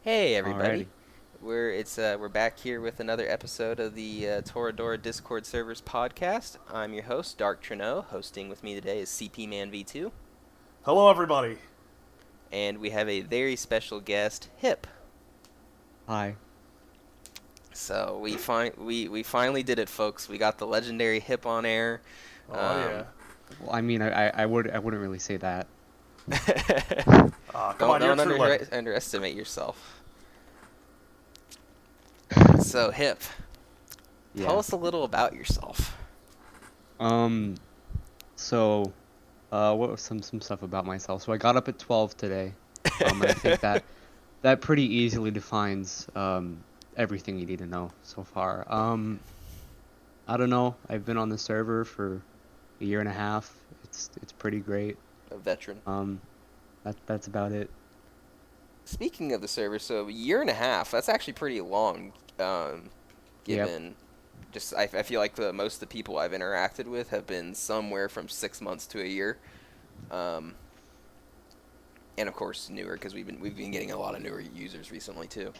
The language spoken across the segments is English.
Hey everybody. Alrighty. We're back here with another episode of the Toradora Discord servers podcast. I'm your host, Dark Trennow. Hosting with me today is CP Man V2, Hello, everybody. and we have a very special guest, Hip. Hi. So we finally did it, folks. We got the legendary Hip on air. Oh Um, yeah. Well, I wouldn't really say that. Come on, you're a don't true legend. underestimate yourself. So Hip, tell Yeah. us a little about yourself. Um. So, what was some stuff about myself? So I got up at 12 today. And I think that pretty easily defines everything you need to know so far. I don't know. I've been on the server for a year and a half. It's pretty great. A veteran. Um, that's about it. Speaking of the server, so a year and a half, that's actually pretty long, Yep. given just I feel like most of the people I've interacted with have been somewhere from 6 months to a year. Um, and of course newer because we've been getting a lot of newer users recently too.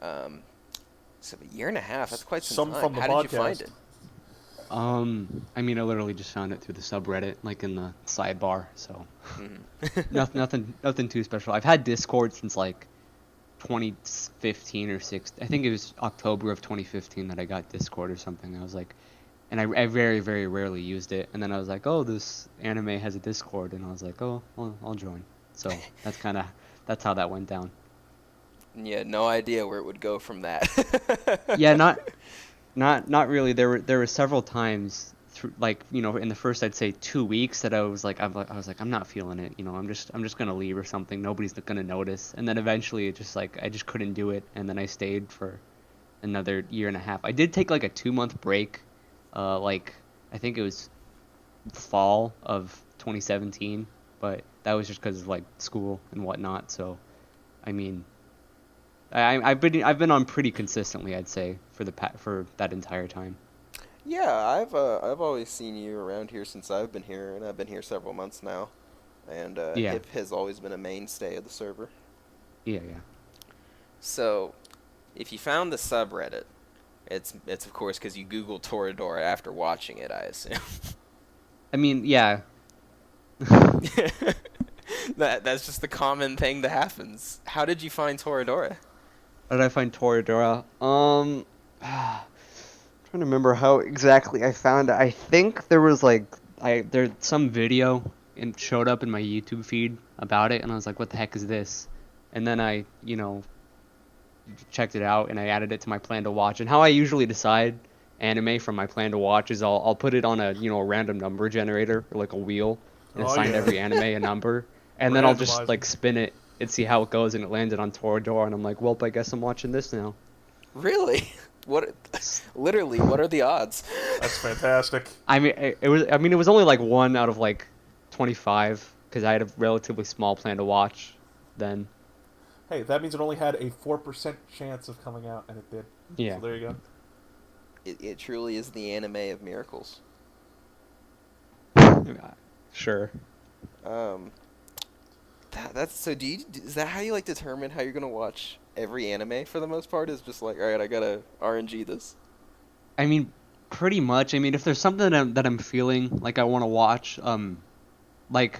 Um, so a year and a half, that's quite some Some time. from the How did you find podcast. it? I literally just found it through the subreddit, like in the sidebar. So Mhm. nothing too special. I've had Discord since like 2015 or 6. I think it was October of 2015 that I got Discord or something. I was like, and I very very rarely used it. And then I was like, oh, this anime has a Discord, and I was like, oh, I'll join. So that's how that went down. Yeah, no idea where it would go from that. Yeah, not really. There were several times through, like, in the first, I'd say 2 weeks, that I was like I'm not feeling it. I'm just gonna leave or something. Nobody's gonna notice. And then eventually, it just like I just couldn't do it. And then I stayed for another year and a half. I did take like a 2 month break, like I think it was fall of 2017, but that was just because of like school and whatnot. So, I mean, I've been on pretty consistently, I'd say, for that entire time. Yeah, I've always seen you around here since I've been here, and I've been here several months now. And Yeah, Hip has always been a mainstay of the server. yeah, yeah. So, if you found the subreddit, it's of course because you Googled Toradora after watching it, I assume. I mean, yeah. That's just the common thing that happens. How did you find Toradora? How did I find Toradora? Trying to remember how exactly I found it. I think there was like there's some video and showed up in my YouTube feed about it, and I was like, what the heck is this? And then I, checked it out, and I added it to my plan to watch. And how I usually decide anime from my plan to watch is I'll put it on a random number generator, or like a wheel, and Oh assign yeah. every anime a number, and then I'll just Randomizing. like spin it and see how it goes. And it landed on Toradora, and I'm like, well, I guess I'm watching this now. Really? What? Literally, what are the odds? That's fantastic. I mean, it was only like one out of like 25, because I had a relatively small plan to watch then. Hey, that means it only had a 4% chance of coming out, and it did. Yeah. So there you go. It truly is the anime of miracles. Sure. Um, that's so. Is that how you like determine how you're gonna watch every anime for the most part? Is just like, all right, I gotta RNG this. I mean, pretty much. I mean, if there's something that I'm feeling like I want to watch, like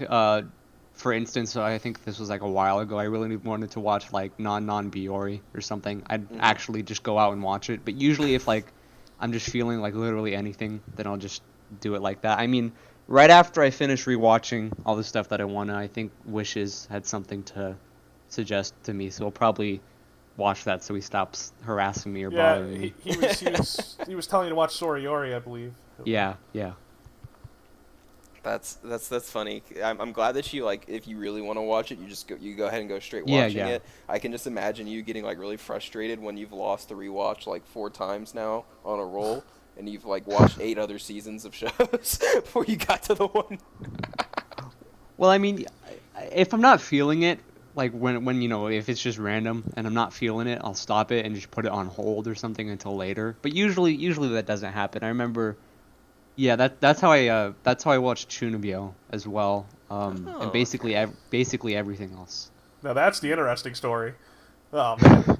for instance, I think this was like a while ago. I really wanted to watch like non Biori or something. I'd Hmm. actually just go out and watch it. But usually, if like I'm just feeling like literally anything, then I'll just do it like that. I mean, right after I finish rewatching all the stuff that I wanna, I think Wishes had something to suggest to me, so I'll probably watch that so he stops harassing me or Yeah, bothering me. he was telling you to watch Soriori, I believe. Yeah, yeah. That's funny. I'm glad that you like if you really want to watch it, you go ahead and go straight Yeah, watching yeah. it. I can just imagine you getting like really frustrated when you've lost the rewatch like 4 times now on a roll, and you've like watched 8 other seasons of shows before you got to the one. Well, I mean, if I'm not feeling it, like when if it's just random and I'm not feeling it, I'll stop it and just put it on hold or something until later. But usually that doesn't happen. I remember, yeah, that's how I watched Chunibyo as well. And Oh, basically everything else. Now that's the interesting story. Oh man.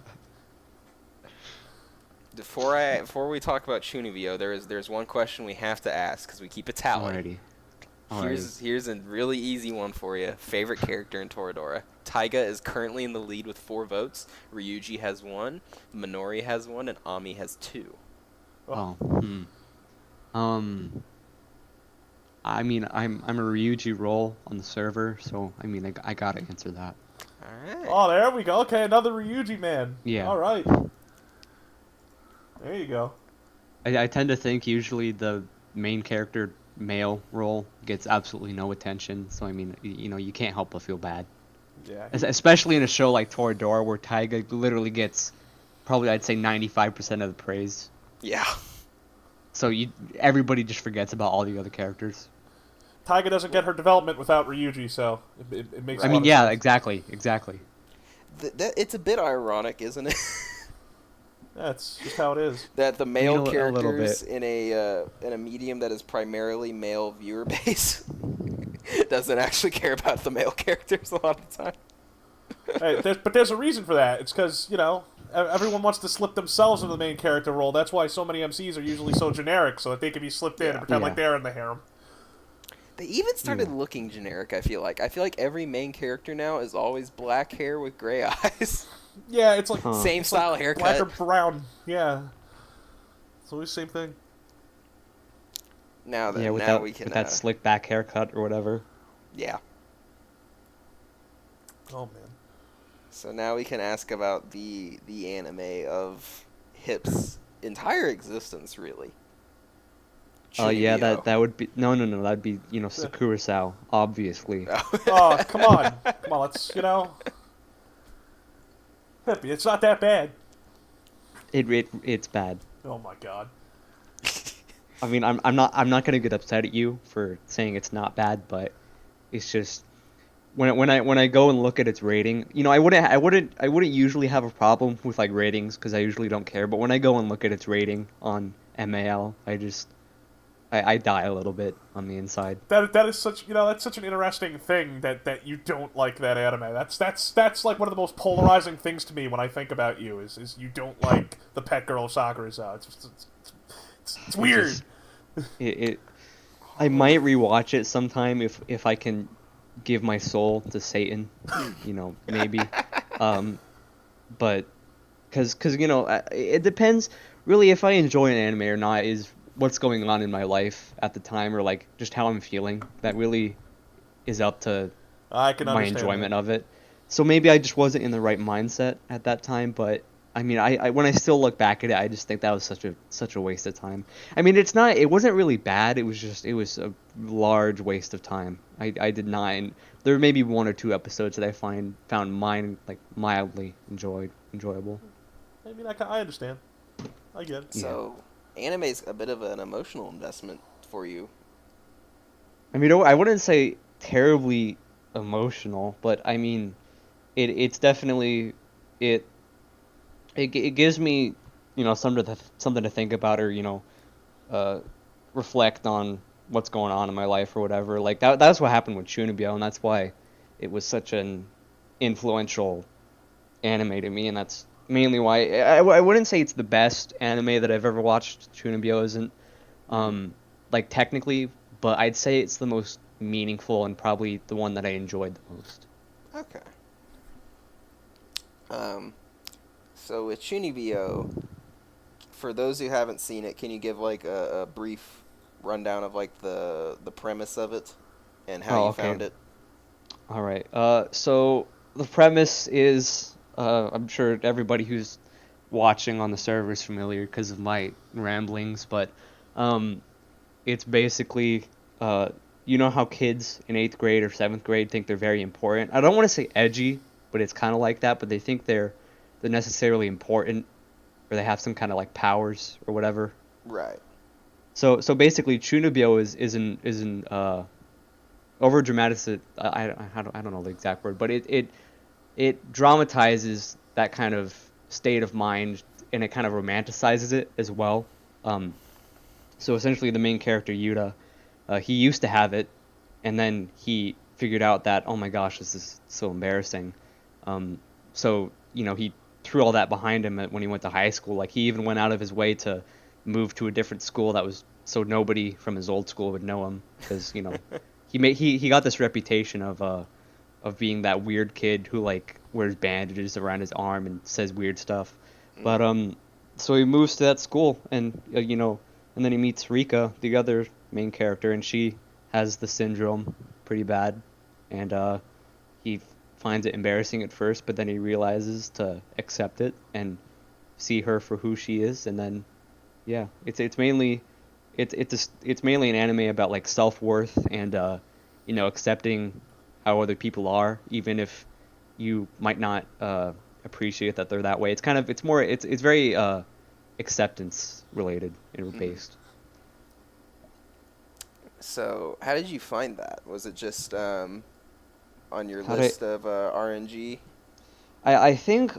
Before we talk about Chunibyo, there's one question we have to ask because we keep a tally. Alrighty. Alrighty. Here's a really easy one for you. Favorite character in Toradora. Taiga is currently in the lead with 4 votes. Ryuji has 1, Minori has 1, and Ami has 2. Oh. I mean, I'm a Ryuji role on the server, so I mean, I gotta answer that. All right. Oh, there we go. Okay, another Ryuji man. Yeah. All right. There you go. I tend to think usually the main character male role gets absolutely no attention, so I mean, you know, you can't help but feel bad. Yeah. Especially in a show like Toradora, where Taiga literally gets probably, I'd say, 95% of the praise. Yeah. So everybody just forgets about all the other characters. Taiga doesn't get her development without Ryuji, so it makes. I a mean, lot of yeah, sense. exactly. It's a bit ironic, isn't it? That's just how it is. That the male A little characters bit. in a medium that is primarily male viewer base doesn't actually care about the male characters a lot of the time. Hey, but there's a reason for that. It's because, you know, everyone wants to slip themselves into the main character role. That's why so many MCs are usually so generic, so that they can be slipped in and pretend like they're in the harem. They even started looking generic, I feel like. I feel like every main character now is always black hair with gray eyes. Yeah, it's like Same style haircut. black or brown. Yeah, it's always the same thing. Now that with now we can with that slick back haircut or whatever. yeah. Oh man. So now we can ask about the anime of Hip's entire existence, really. Yeah, Chunibyo. that would be no, that'd be, you know, Sakurasao, obviously. Oh, come on, let's, you know, Hippie, it's not that bad. It's bad. Oh my god. I mean, I'm not gonna get upset at you for saying it's not bad, but it's just when I go and look at its rating, you know, I wouldn't usually have a problem with like ratings because I usually don't care, but when I go and look at its rating on MAL, I die a little bit on the inside. That is such, you know, that's such an interesting thing that you don't like that anime. That's like one of the most polarizing things to me when I think about you is you don't like the pet girl of Sakura-sao. It's weird. I might rewatch it sometime if I can give my soul to Satan, you know, maybe. But because you know, it depends really if I enjoy an anime or not is what's going on in my life at the time, or like just how I'm feeling. That really is up to I can my understand enjoyment that. of it. So maybe I just wasn't in the right mindset at that time, but I mean, I when I still look back at it, I just think that was such a waste of time. I mean, it wasn't really bad. It was a large waste of time. I did not. And there may be 1 or 2 episodes that I found mine like mildly enjoyable. I mean, I understand. I get it. So, anime's a bit of an emotional investment for you. I mean, I wouldn't say terribly emotional, but I mean, it's definitely it gives me, you know, something to think about, or you know, reflect on what's going on in my life or whatever. Like that's what happened with Chunibyo, and that's why it was such an influential anime to me, and that's mainly why I wouldn't say it's the best anime that I've ever watched. Chunibyo isn't, like technically, but I'd say it's the most meaningful and probably the one that I enjoyed the most. Okay. So with Chunibyo, for those who haven't seen it, can you give like a brief rundown of like the premise of it and how you found it? All right. So the premise is, I'm sure everybody who's watching on the server is familiar because of my ramblings, but it's basically, you know how kids in 8th grade or 7th grade think they're very important. I don't want to say edgy, but it's kind of like that. But they think they're necessarily important, or they have some kind of like powers or whatever. Right. So basically, Chunibyo isn't over dramatized. I don't know the exact word, but it dramatizes that kind of state of mind, and it kind of romanticizes it as well. So essentially, the main character Yuta, he used to have it, and then he figured out that, oh my gosh, this is so embarrassing. So you know, he threw all that behind him when he went to high school. Like he even went out of his way to move to a different school that was so nobody from his old school would know him, because he got this reputation of being that weird kid who like wears bandages around his arm and says weird stuff. But so he moves to that school, and and then he meets Rika, the other main character, and she has the syndrome pretty bad, and he finds it embarrassing at first, but then he realizes to accept it and see her for who she is, and then it's mainly an anime about like self-worth and accepting how other people are, even if you might not appreciate that they're that way. It's very acceptance related and based. So, how did you find that? Was it just on your list of RNG? I think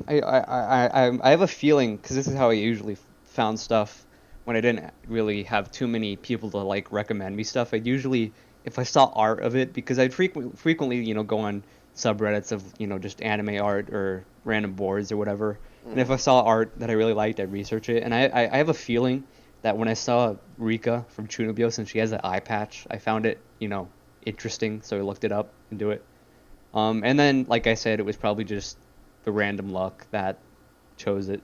I have a feeling, because this is how I usually found stuff when I didn't really have too many people to like recommend me stuff. I'd usually, if I saw art of it, because I'd frequently go on subreddits of just anime art or random boards or whatever, and if I saw art that I really liked, I'd research it. And I have a feeling that when I saw Rika from Chunibyo, since she has an eye patch, I found it interesting, so I looked it up and do it. And then, like I said, it was probably just the random luck that chose it.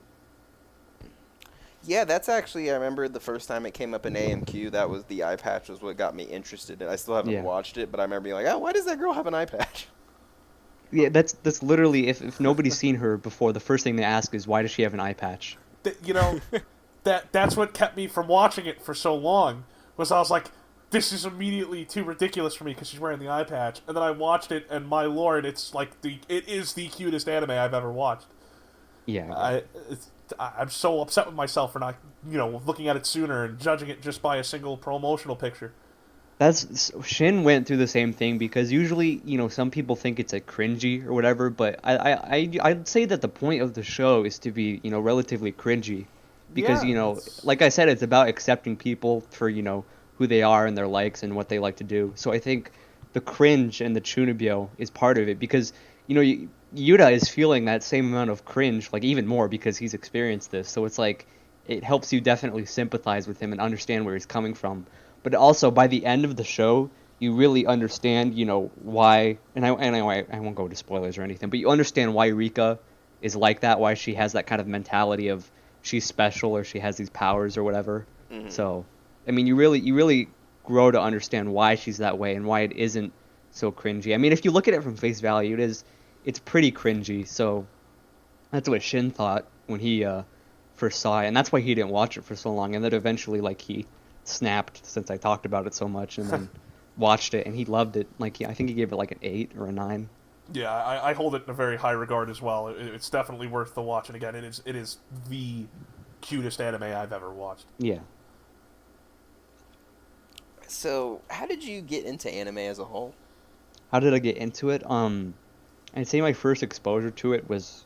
Yeah, that's actually, I remember the first time it came up in AMQ, that was the eye patch was what got me interested. And I still haven't watched it, but I remember being like, oh, why does that girl have an eye patch? Yeah, that's literally, if nobody's seen her before, the first thing they ask is, why does she have an eye patch? That's what kept me from watching it for so long, was I was like, this is immediately too ridiculous for me because she's wearing the eye patch. And then I watched it, and my lord, it is the cutest anime I've ever watched. Yeah. I'm so upset with myself for not, looking at it sooner and judging it just by a single promotional picture. Shin went through the same thing, because usually, some people think it's a cringy or whatever, but I'd say that the point of the show is to be, relatively cringy, because, like I said, it's about accepting people for, who they are and their likes and what they like to do. So I think the cringe and the chunibyo is part of it, because, Yuta is feeling that same amount of cringe, like even more, because he's experienced this. So it's like, it helps you definitely sympathize with him and understand where he's coming from. But also, by the end of the show, you really understand, why, and I won't go to spoilers or anything, but you understand why Rika is like that, why she has that kind of mentality of she's special or she has these powers or whatever. Mm-hmm. So, I mean, you really grow to understand why she's that way and why it isn't so cringy. I mean, if you look at it from face value, it's pretty cringy. So that's what Shin thought when he first saw it, and that's why he didn't watch it for so long. And then eventually, like, he snapped since I talked about it so much, and then watched it, and he loved it. Like, I think he gave it like an 8 or a 9. Yeah, I hold it in a very high regard as well. It's definitely worth the watch, and again, it is the cutest anime I've ever watched. Yeah. So, how did you get into anime as a whole? How did I get into it? I'd say my first exposure to it was,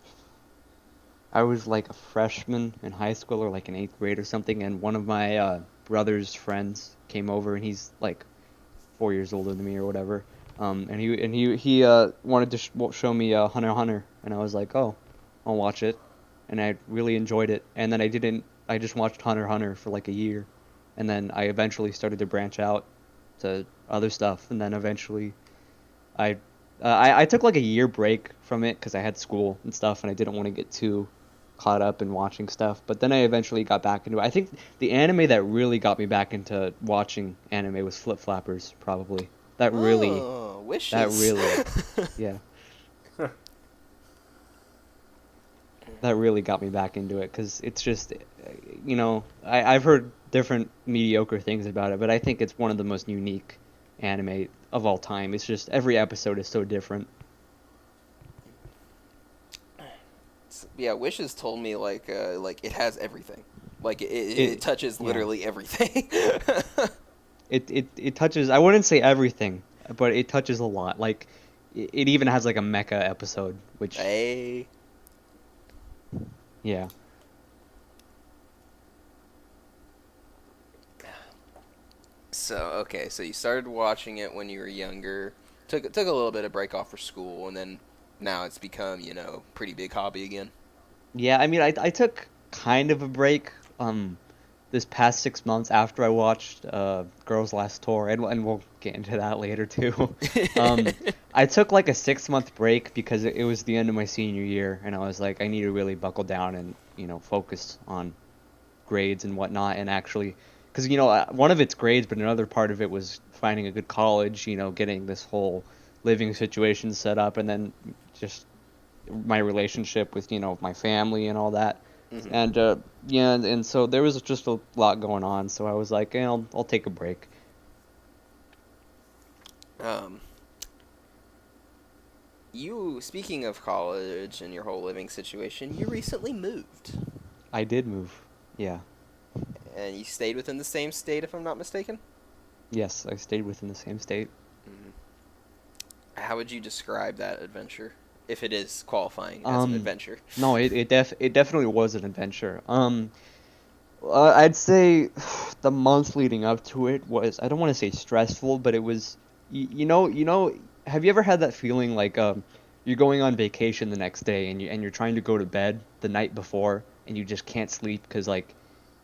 I was like a freshman in high school or like in 8th grade or something, and one of my brother's friends came over, and he's like 4 years older than me or whatever. And he wanted to show me Hunter x Hunter, and I was like, oh, I'll watch it, and I really enjoyed it. And then I just watched Hunter x Hunter for like a year, and then I eventually started to branch out to other stuff, and then eventually I took like a year break from it because I had school and stuff, and I didn't want to get too caught up in watching stuff. But then I eventually got back into it. I think the anime that really got me back into watching anime was Flip Flappers, probably. That really, yeah. That really got me back into it, because it's just, I've heard different mediocre things about it, but I think it's one of the most unique anime of all time. It's just, every episode is so different. Yeah, Wishes told me like it has everything. Like it touches literally everything. It touches, I wouldn't say everything, but it touches a lot. Like it even has like a mecha episode, which yeah. So you started watching it when you were younger. Took a little bit of break off for school, and then now it's become, pretty big hobby again. Yeah, I mean, I took kind of a break this past 6 months after I watched Girls Last Tour, and we'll get into that later too. Um, I took like a 6 month break because it was the end of my senior year, and I was like, I need to really buckle down and focus on grades and whatnot, and actually, because one of it's grades, but another part of it was finding a good college, getting this whole living situation set up, and then just my relationship with my family and all that. Hmm. And yeah, and so there was just a lot going on, so I was like, I'll take a break. Um, you, speaking of college and your whole living situation, you recently moved, I did move. Yeah. and you stayed within the same state, if I'm not mistaken. Yes, I stayed within the same state. Hmm. How would you describe that adventure, if it is qualifying as an Um, adventure? no, it definitely was an adventure. I'd say the month leading up to it was, I don't want to say stressful, but it was, have you ever had that feeling like you're going on vacation the next day and you're trying to go to bed the night before and you just can't sleep because like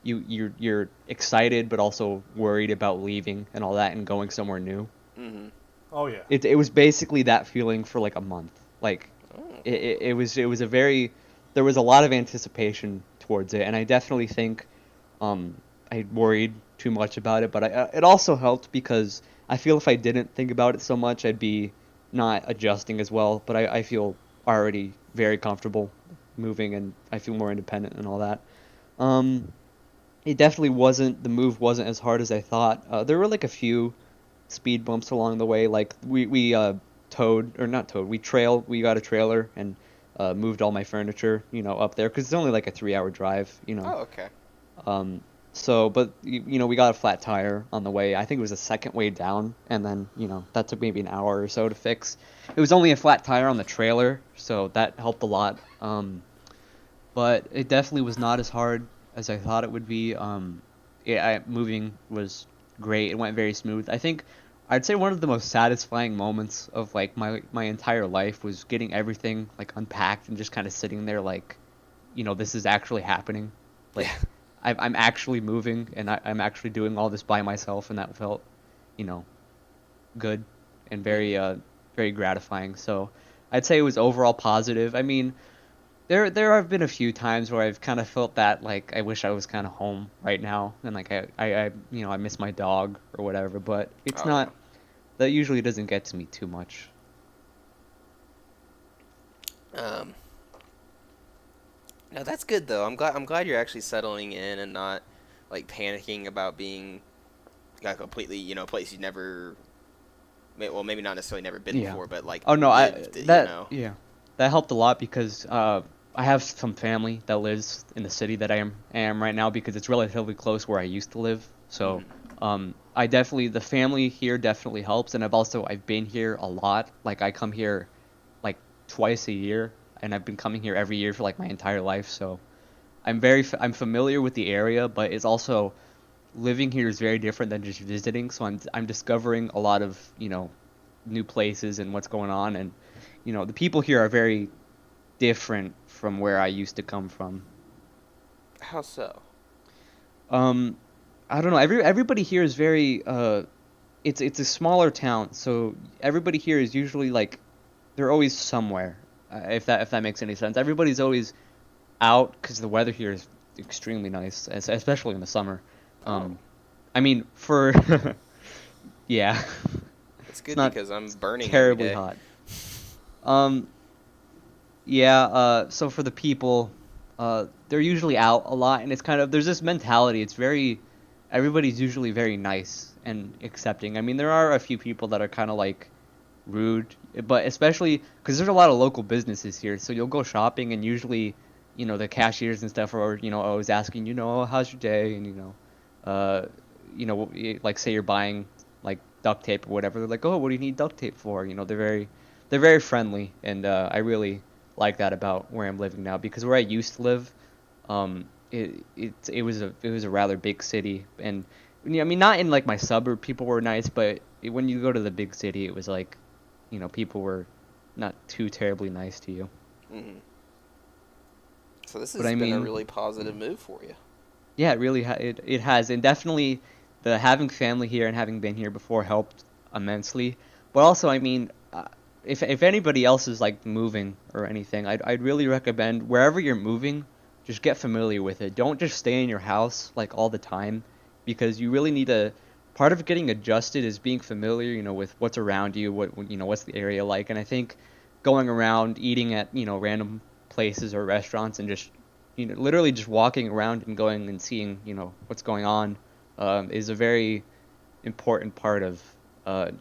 you're excited but also worried about leaving and all that and going somewhere new. Hmm. Oh yeah. It was basically that feeling for like a month. Like Oh. it was a very, there was a lot of anticipation towards it, and I definitely think um, I worried too much about it, but it also helped because I feel if I didn't think about it so much, I'd be not adjusting as well. But I feel already very comfortable moving, and I feel more independent and all that. Um, it definitely wasn't, the move wasn't as hard as I thought. There were like a few speed bumps along the way. Like we towed, or not towed, we got a trailer and moved all my furniture, up there because it's only like a 3 hour drive. Oh, okay. Um, so, but we got a flat tire on the way. I think it was the second way down, and then that took maybe an hour or so to fix. It was only a flat tire on the trailer, so that helped a lot. But it definitely was not as hard as I thought it would be. Moving was great. It went very smooth. I think I'd say one of the most satisfying moments of like my entire life was getting everything like unpacked and just kind of sitting there like, this is actually happening. Yeah. Like I'm actually moving and I'm actually doing all this by myself, and that felt, you know, good and very Hmm. very gratifying. So I'd say it was overall positive. I mean, there have been a few times where I've kind of felt that like I wish I was kind of home right now and like I miss my dog or whatever, but it's Oh yeah. not, that usually doesn't get to me too much. Um, no, that's good though. I'm glad you're actually settling in and not like panicking about being like completely, a place you've never, well, maybe not necessarily never been Yeah. before, but like Oh no, lived, yeah, that helped a lot because I have some family that lives in the city that I am right now because it's relatively close where I used to live. So Hmm. I definitely, the family here definitely helps, and I've been here a lot. Like I come here like twice a year, and I've been coming here every year for like my entire life. So I'm familiar with the area, but it's also, living here is very different than just visiting. So I'm discovering a lot of new places and what's going on, and the people here are very different from where I used to come from. How so? Um, I don't know. Everybody here is very it's a smaller town, so everybody here is usually like, they're always somewhere. If that makes any sense. Everybody's always out because the weather here is extremely nice, especially in the summer. Oh, Um, I mean, for yeah, that's it's good not because I'm burning every terribly day. hot. Um, yeah. So for the people, they're usually out a lot, and it's kind of, there's this mentality. It's very, everybody's usually very nice and accepting. I mean, there are a few people that are kind of like rude, but especially because there's a lot of local businesses here, so you'll go shopping and usually, the cashiers and stuff are, always asking, "Oh, how's your day?" And uh, like say you're buying like duct tape or whatever, they're like, "Oh, what do you need duct tape for?" They're very friendly, and I really like that about where I'm living now because where I used to live, it was a rather big city, and I mean, not in like my suburb, people were nice, but when you go to the big city, it was like, people were not too terribly nice to you. Hmm. So this But has I been a mean, really positive move for you. yeah, it really it has, and definitely the having family here and having been here before helped immensely. But also, I mean, if anybody else is like moving or anything, I'd really recommend wherever you're moving, just get familiar with it. Don't just stay in your house like all the time, because you really need to. Part of getting adjusted is being familiar, with what's around you, what's the area like, and I think going around eating at random places or restaurants and just literally just walking around and going and seeing what's going on is a very important part of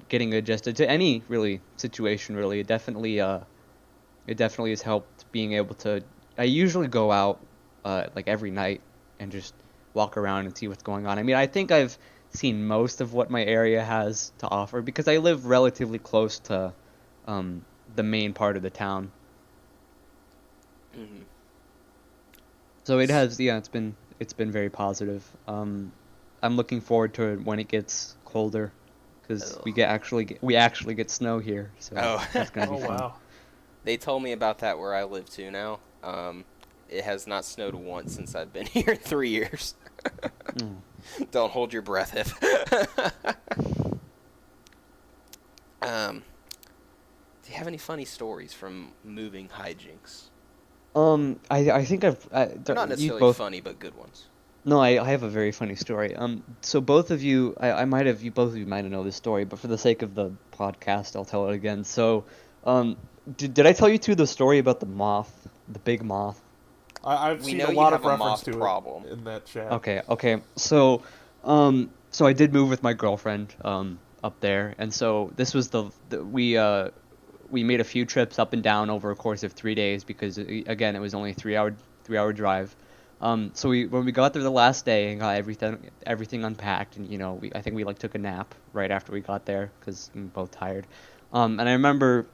getting adjusted to any really situation. Really, it definitely has helped being able to. I usually go out like every night and just walk around and see what's going on. I mean, I think I've seen most of what my area has to offer because I live relatively close to the main part of the town. Hmm. So it has, yeah, it's been very positive. I'm looking forward to it when it gets colder, because Oh. we actually get snow here, so Oh. that's gonna Oh be fun. wow. They told me about that where I live too now. It has not snowed once since I've been here 3 years. Mm. Don't hold your breath, if. um, do you have any funny stories from moving hijinks? I think They're not you necessarily both. funny, but good ones. No, I have a very funny story. So both of you, I might have you both of you might have know this story, but for the sake of the podcast, I'll tell it again. So, um, did I tell you too the story about the moth, the big moth? I've We seen know a you lot have of a reference moth to problem. it in that chat. Okay. So I did move with my girlfriend up there, and so this was we made a few trips up and down over a course of 3 days because again it was only a 3 hour drive. So when we got there the last day and got everything unpacked, and I think we like took a nap right after we got there because we were both tired. And I remember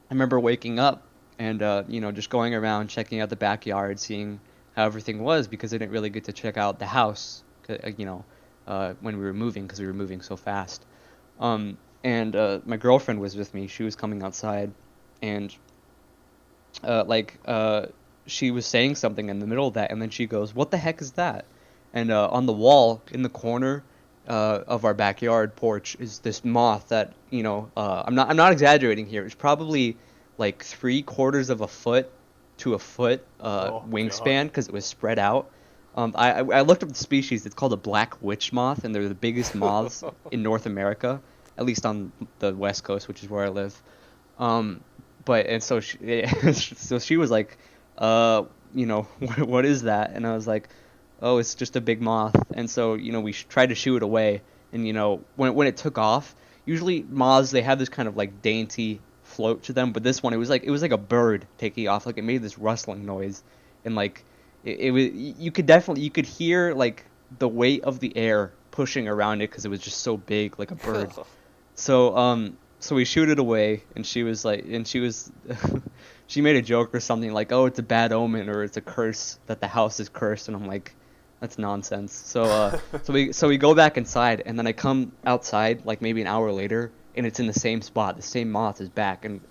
waking up and just going around checking out the backyard, seeing how everything was because I didn't really get to check out the house, when we were moving because we were moving so fast. And my girlfriend was with me. She was coming outside, and like she was saying something in the middle of that, and then she goes, "What the heck is that?" And on the wall in the corner of our backyard porch is this moth that I'm not exaggerating here. It's probably like 3/4 of a foot to a foot Oh god. wingspan because it was spread out. I looked up the species. It's called a black witch moth, and they're the biggest moths in North America, at least on the West Coast, which is where I live. Um, but and so she was like, what is that? And I was like, oh, it's just a big moth. And so we tried to shoo it away, and when it took off, usually moths they have this kind of like dainty float to them, but this one it was like a bird taking off. Like it made this rustling noise, and like it was you could hear like the weight of the air pushing around it because it was just so big, like a bird. So we shooed it away, and she made a joke or something like, "Oh, it's a bad omen or it's a curse that the house is cursed," and I'm like, "That's nonsense." So we go back inside, and then I come outside like maybe an hour later, and it's in the same spot. The same moth is back, and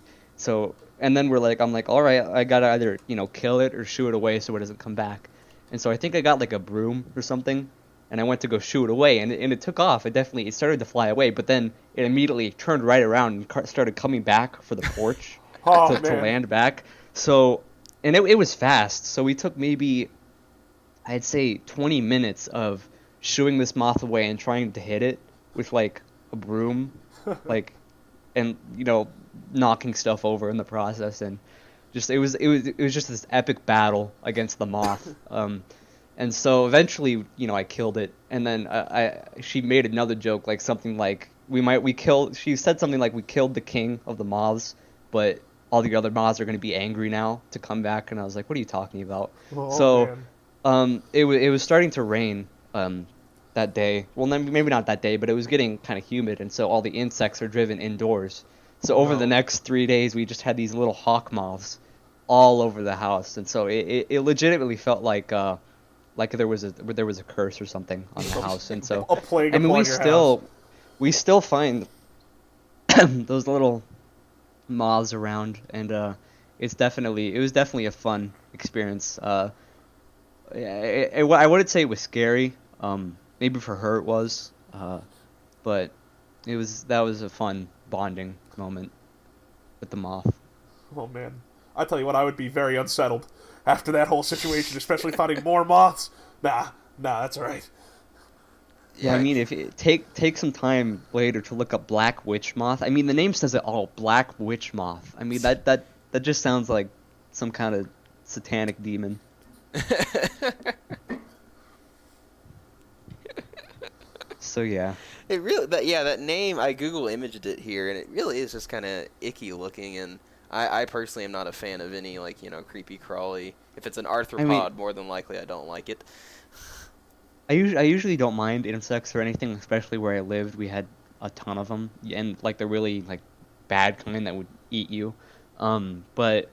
then I'm like, all right, I gotta either kill it or shoo it away so it doesn't come back. And so I think I got like a broom or something, and I went to go shoo it away, and it took off. It started to fly away, but then it immediately turned right around and started coming back for the porch Oh to man. land back. So, and it was fast. So we took maybe, I'd say 20 minutes of shooing this moth away and trying to hit it with like a broom, like, and knocking stuff over in the process, and just it was just this epic battle against the moth. And so eventually, I killed it, and then she made another joke, like something like she said something like we killed the king of the moths, but all the other moths are going to be angry now to come back, and I was like, what are you talking about? Oh So man. it was starting to rain that day. Well, maybe not that day, but it was getting kind of humid, and so all the insects are driven indoors. So over the No. next 3 days, we just had these little hawk moths all over the house, and so it legitimately felt like there was a curse or something on the house. And so A plague I mean upon your house. we still find those little moths around, and it was definitely a fun experience. I wouldn't say it was scary. Maybe for her it was, but that was a fun bonding moment with the moth. Oh man, I tell you what, I would be very unsettled after that whole situation, especially finding more moths. Nah, that's all right. Yeah, I mean, if it, take some time later to look up black witch moth. I mean, the name says it all, black witch moth. I mean, that just sounds like some kind of satanic demon. So yeah. It really, that name, I Google imaged it here, and it really is just kind of icky looking, and I personally am not a fan of any, like, creepy crawly. If it's an arthropod, more than likely I don't like it. I usually don't mind insects or anything, especially where I lived. We had a ton of them, and like the really like bad kind that would eat you. But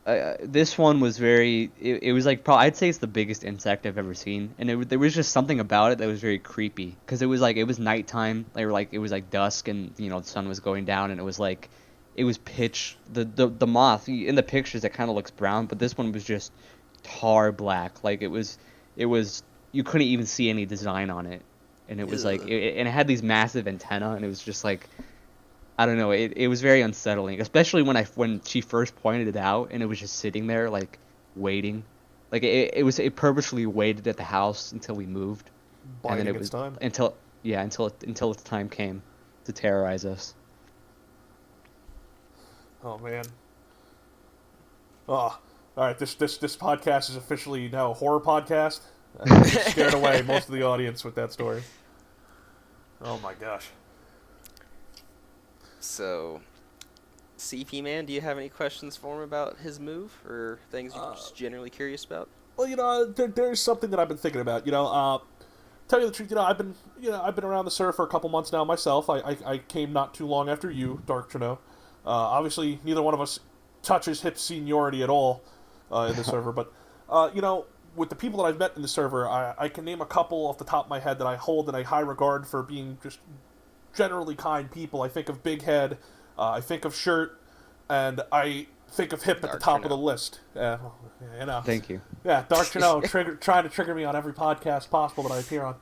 this one was it was like I'd say it's the biggest insect I've ever seen, and there was just something about it that was very creepy because it was nighttime, it was like dusk, and the sun was going down, and it was pitch. The moth in the pictures, it kind of looks brown, but this one was just tar black. Like it was you couldn't even see any design on it, and it was and it had these massive antennae, and it was just like, I don't know, it was very unsettling, especially when she first pointed it out, and it was just sitting there like waiting, like it purposely waited at the house until we moved, Biding and then its time. until its time came to terrorize us. Oh man. Oh, all right. This podcast is officially now a horror podcast. I scared away most of the audience with that story. Oh my gosh. So, CP Man, do you have any questions for him about his move, or things you're just generally curious about? Well, there's something that I've been thinking about. Tell you the truth, I've been around the server for a couple months now myself. I came not too long after you, Dark Trennow. Obviously, neither one of us touches hip seniority at all in the server, but with the people that I've met in the server, I can name a couple off the top of my head that I hold in a high regard for being just generally kind people. I think of Big Head, I think of Shirt, and I think of Hip at the top of the list. Thank you. Yeah, Dark Trennow trying to trigger me on every podcast possible that I appear on.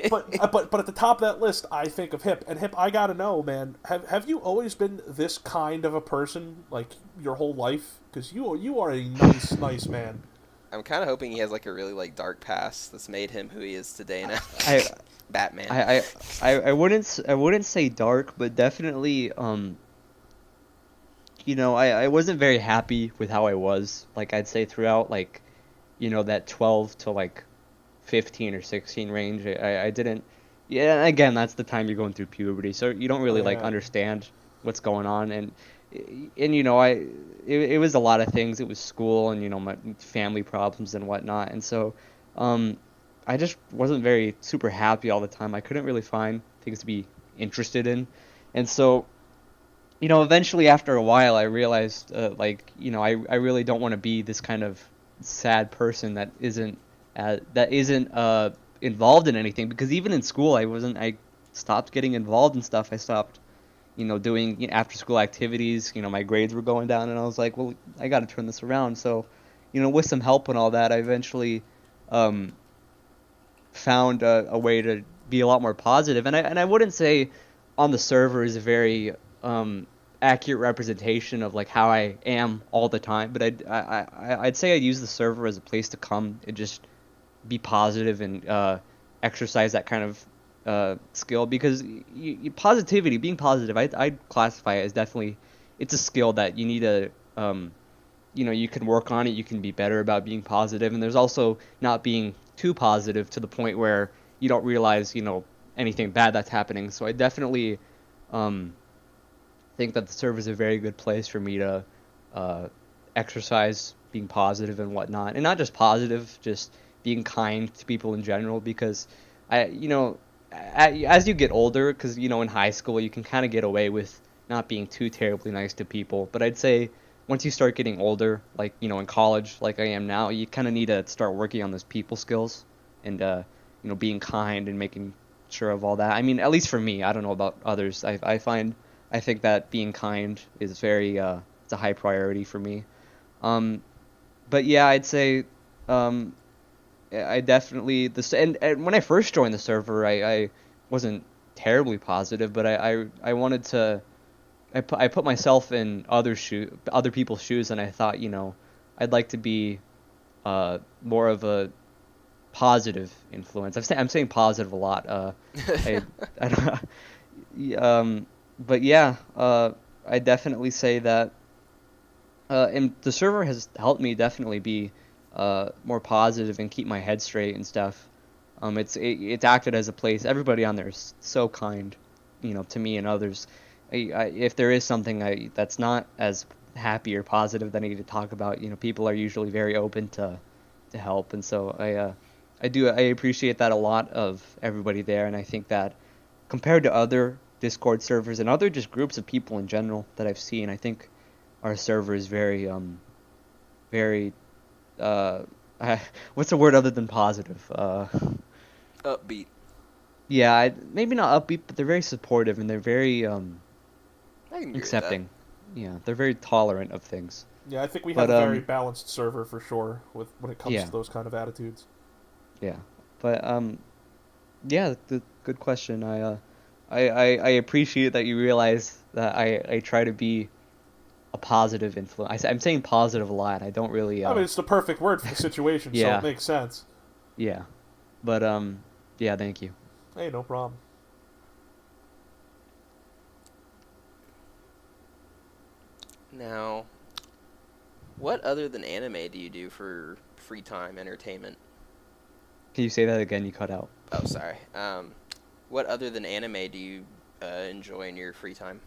But at the top of that list, I think of Hip. And Hip, I gotta know, man, have you always been this kind of a person, like, your whole life? Because you are a nice man. I'm kind of hoping he has like a really like dark past that's made him who he is today now. Batman. I wouldn't say dark, but definitely I wasn't very happy with how I was. Like I'd say throughout that 12 to like 15 or 16 range, I didn't. Yeah, again, that's the time you're going through puberty, so you don't really understand what's going on, and it was a lot of things. It was school and my family problems and whatnot, and so I just wasn't very super happy all the time. I couldn't really find things to be interested in, and so eventually after a while I realized I really don't want to be this kind of sad person that isn't involved in anything, because even in school I stopped getting involved in stuff. I stopped doing after school activities. My grades were going down, and I was like, well, I got to turn this around. So with some help and all that, I eventually found a way to be a lot more positive. And I wouldn't say on the server is a very accurate representation of like how I am all the time, but I'd say I'd use the server as a place to come and just be positive and exercise that kind of skill, because positivity, being positive, I'd classify it as definitely, it's a skill that you need to you can work on it. You can be better about being positive, and there's also not being too positive to the point where you don't realize anything bad that's happening. So I definitely think that the server is a very good place for me to exercise being positive and whatnot, and not just positive, just being kind to people in general, because as you get older, because in high school you can kind of get away with not being too terribly nice to people, but I'd say once you start getting older, like in college like I am now, you kind of need to start working on those people skills and being kind and making sure of all that. I mean, at least for me, I don't know about others. I think that being kind is very it's a high priority for me. But yeah, I'd say I definitely and when I first joined the server, I wasn't terribly positive, but I wanted to. I put myself in other people's shoes, and I thought, I'd like to be more of a positive influence. I'm saying positive a lot. I, I don't, but yeah, I definitely say that. And the server has helped me definitely be more positive and keep my head straight and stuff. It's acted as a place. Everybody on there is so kind, to me and others. If there is something that's not as happy or positive that I need to talk about, people are usually very open to help, and so I appreciate that a lot of everybody there, and I think that compared to other Discord servers and other just groups of people in general that I've seen, I think our server is very uh what's a word other than positive? Upbeat. Yeah, maybe not upbeat, but they're very supportive and they're very I can agree with accepting. Yeah, they're very tolerant of things. Yeah, I think we have But a very balanced server for sure with when it comes yeah, to those kind of attitudes. yeah. But yeah, good question. I appreciate that you realize that I try to be a positive influence. I'm saying positive a lot. I don't really I mean, it's the perfect word for the situation, so yeah, it makes sense. yeah. But yeah, thank you. Hey, no problem. Now, what other than anime do you do for free time entertainment? Can you say that again? You cut out. Oh, sorry. What other than anime do you enjoy in your free time?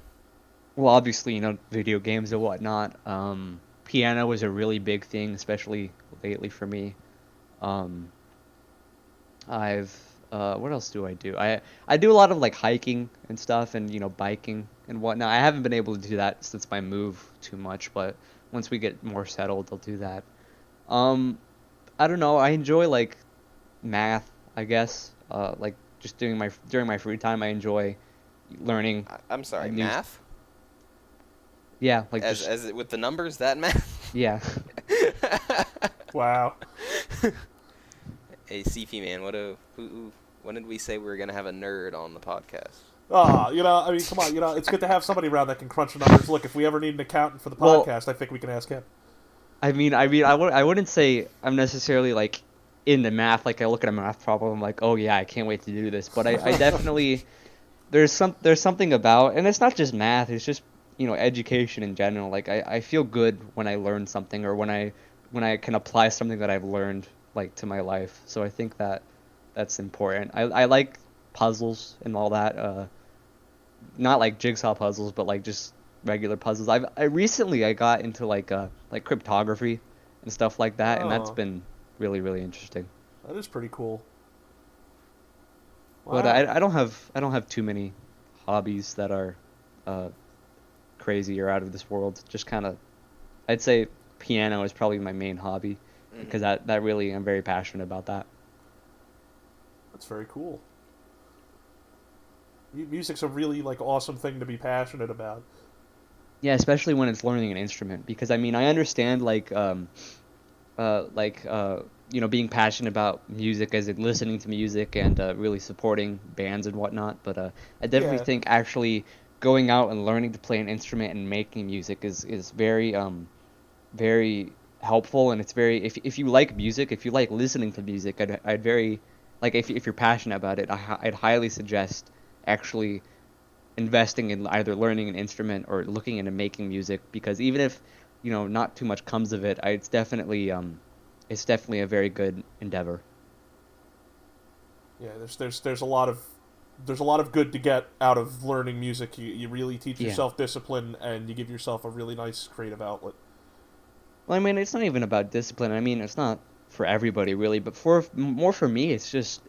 Well, obviously, video games and whatnot. Piano was a really big thing, especially lately for me. Um, I've what else do I do? I do a lot of like hiking and stuff, and biking and whatnot. I haven't been able to do that since my move too much, but once we get more settled, I'll do that. Um, I don't know. I enjoy like math, I guess. Like just during my free time, I enjoy learning I'm sorry, new. math? Yeah, like just As with the numbers, that math? yeah. Wow. Hey, Sifi man, when did we say we were gonna have a nerd on the podcast? Ah, I mean, come on, it's good to have somebody around that can crunch the numbers. Look, if we ever need an accountant for the Well, podcast, I think we can ask him. I wouldn't say I'm necessarily like into math. Like I look at a math problem, I'm like, oh yeah, I can't wait to do this. But I definitely there's something about, and it's not just math. It's just education in general. Like I feel good when I learn something or when I can apply something that I've learned like to my life. So I think that that's important. I like puzzles and all that. Not like jigsaw puzzles, but like just regular puzzles. I recently I got into like cryptography and stuff like that, and that's Oh, been really interesting. that is pretty cool. But Wow. I don't have too many hobbies that are uh, crazy or out of this world. Just kind of, I'd say piano is probably my main hobby because Hmm. that really I'm very passionate about that. That's very cool. Music's a really like awesome thing to be passionate about. Yeah, especially when it's learning an instrument because I mean I understand like being passionate about music as in listening to music and really supporting bands and whatnot, but I definitely Yeah, think actually going out and learning to play an instrument and making music is very helpful, and it's very if you like music, if you like listening to music, I'd very like if you're passionate about it, I'd highly suggest actually investing in either learning an instrument or looking into making music because even if not too much comes of it, it's definitely a very good endeavor. yeah. There's a lot of good to get out of learning music. You really teach Yeah. yourself discipline, and you give yourself a really nice creative outlet. Well, I mean, it's not even about discipline. I mean, it's not for everybody really, but for me, it's just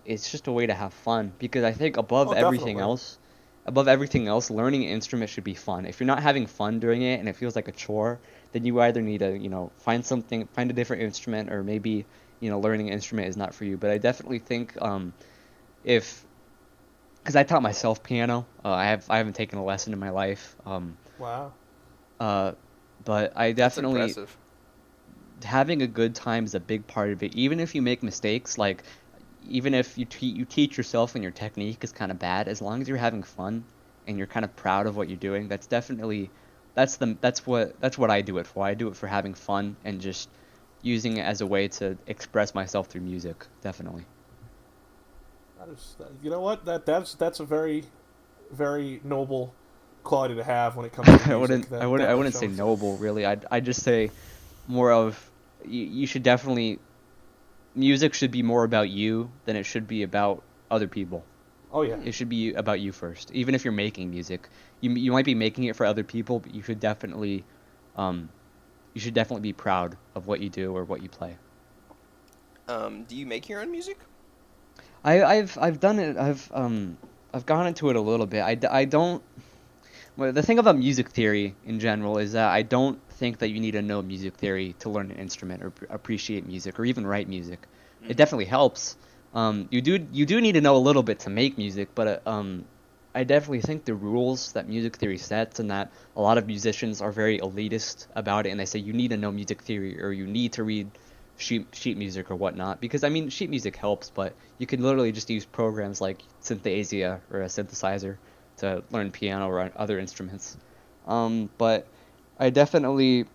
a way to have fun because I think Oh, definitely. above everything else, learning an instrument should be fun. If you're not having fun doing it and it feels like a chore, then you either need to, find a different instrument, or maybe, learning an instrument is not for you. But I definitely think if because I taught myself piano, I haven't taken a lesson in my life. Wow. Uh, but I That's definitely impressive. having a good time is a big part of it. Even if you make mistakes, like even if you teach yourself and your technique is kind of bad, as long as you're having fun and you're kind of proud of what you're doing, that's definitely that's what I do it for. I do it for having fun and just using it as a way to express myself through music. Definitely. You know what? That's a very, very noble quality to have when it comes to music. I wouldn't say noble really. I'd just say more of you should definitely music should be more about you than it should be about other people. Oh yeah. It should be about you first. Even if you're making music, you might be making it for other people, but you should definitely be proud of what you do or what you play. Do you make your own music? I've done it. I've gone into it a little bit. I don't. Well, the thing about music theory in general is that I don't think that you need to know music theory to learn an instrument or appreciate music or even write music. It definitely helps. You do need to know a little bit to make music, but I definitely think the rules that music theory sets and that a lot of musicians are very elitist about it, and they say you need to know music theory or you need to read sheet music or whatnot, because I mean sheet music helps, but you can literally just use programs like Synthesia or a synthesizer to learn piano or other instruments. But I definitely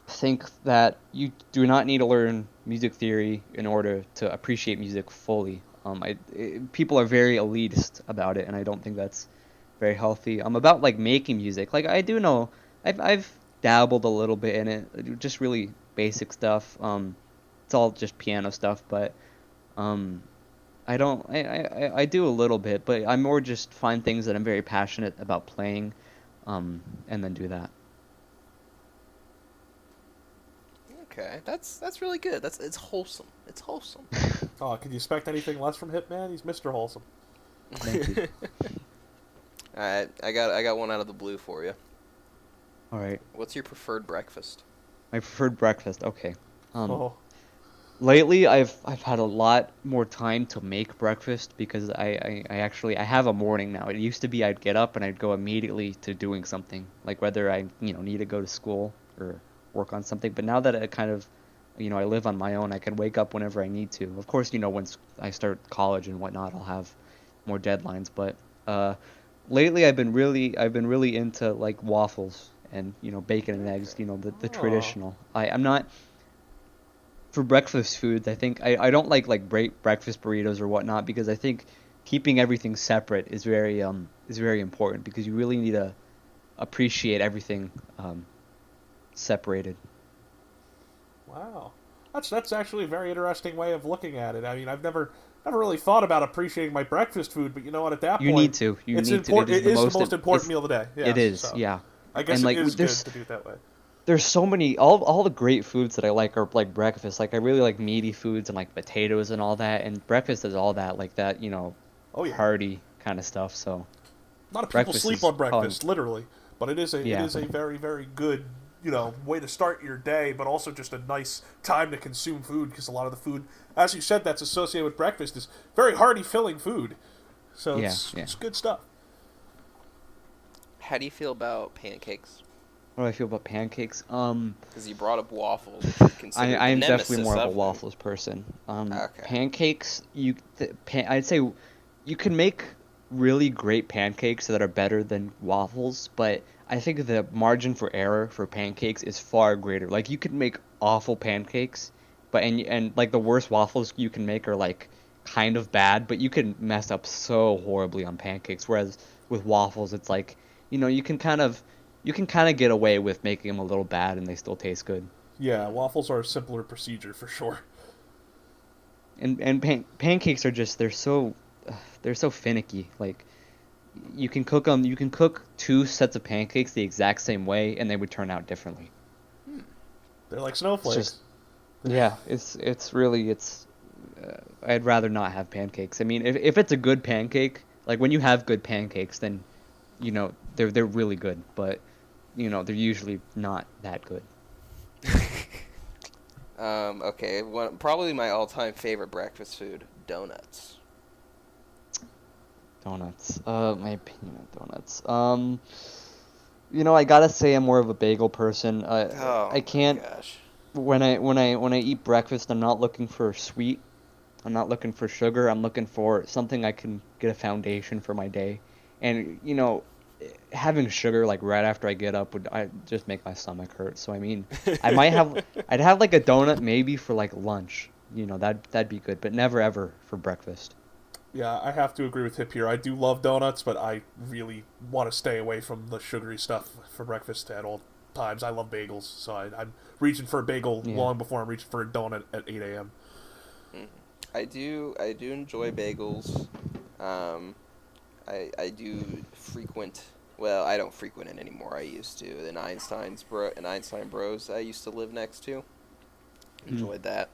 think that you do not need to learn music theory in order to appreciate music fully. People are very elitist about it, and I don't think that's very healthy. About like making music, like I do know, I've dabbled a little bit in it, just really basic stuff. It's all just piano stuff, but I don't. I do a little bit, but I more just find things that I'm very passionate about playing, and then do that. Okay, that's really good. It's wholesome. It's wholesome. Oh, can you expect anything less from Hitman? He's Mr. Wholesome. Thank you. All right, I got one out of the blue for you. All right. What's your preferred breakfast? My preferred breakfast. Okay. Oh. Lately, I've had a lot more time to make breakfast because I have a morning now. It used to be I'd get up and I'd go immediately to doing something, like whether I need to go to school or work on something. But now that I kind of I live on my own, I can wake up whenever I need to. Of course, once I start college and whatnot, I'll have more deadlines. But lately, I've been really into like waffles and bacon and eggs. The traditional. I'm not. For breakfast foods, I think I don't like breakfast burritos or whatnot, because I think keeping everything separate is very important, because you really need to appreciate everything separated. Wow, that's actually a very interesting way of looking at it. I mean, I've never really thought about appreciating my breakfast food, but you know what? At that You point, need to. It's important. It is the most important meal of the day. Yes, it is, so yeah. I guess And it is good to do it that way. There's so many all the great foods that I like are like breakfast. Like I really like meaty foods and like potatoes and all that. And breakfast is all that, like that, Oh yeah. hearty kind of stuff. So A lot of people breakfast sleep is on breakfast, literally, but it is a Yeah. very, very good way to start your day, but also just a nice time to consume food, because a lot of the food, as you said, that's associated with breakfast is very hearty, filling food. So it's good stuff. How do you feel about pancakes? What do I feel about pancakes? Because you brought up waffles, which are considered I am the definitely more of a nemesis waffles person. Okay. Pancakes, I'd say you can make really great pancakes that are better than waffles, but I think the margin for error for pancakes is far greater. Like you could make awful pancakes, but and like the worst waffles you can make are like kind of bad, but you can mess up so horribly on pancakes. Whereas with waffles, it's like you can kind of get away with making them a little bad and they still taste good. Yeah, waffles are a simpler procedure for sure. And pancakes are just they're so finicky. Like you can cook them. You can cook two sets of pancakes the exact same way and they would turn out differently. They're like snowflakes. It's really I'd rather not have pancakes. I mean, if it's a good pancake, like when you have good pancakes, then they're really good, but they're usually not that good. Okay, probably my all-time favorite breakfast food, donuts. Donuts. My opinion on donuts. I gotta say I'm more of a bagel person. Oh I can't. my gosh. when I eat breakfast, I'm not looking for sweet. I'm not looking for sugar. I'm looking for something I can get a foundation for my day. And having sugar like right after I get up would just make my stomach hurt. So I mean, I'd have like a donut maybe for like lunch. That'd be good, but never ever for breakfast. Yeah, I have to agree with Hip here. I do love donuts, but I really want to stay away from the sugary stuff for breakfast at all times. I love bagels, so I'm reaching for a bagel long before I'm reaching for a donut at 8 a.m. I do enjoy bagels. I do frequent. Well, I don't frequent it anymore. I used to. The Einstein Bros I used to live next to. Enjoyed that.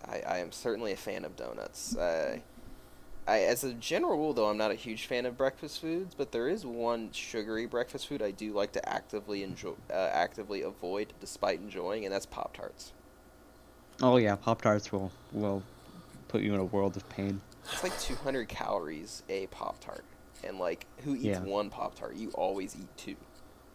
I am certainly a fan of donuts. As a general rule, though, I'm not a huge fan of breakfast foods, but there is one sugary breakfast food I do like to actively avoid, despite enjoying, and that's Pop-Tarts. Oh yeah, Pop-Tarts will put you in a world of pain. It's like 200 calories a Pop-Tart, and like who eats one Pop-Tart? You always eat two.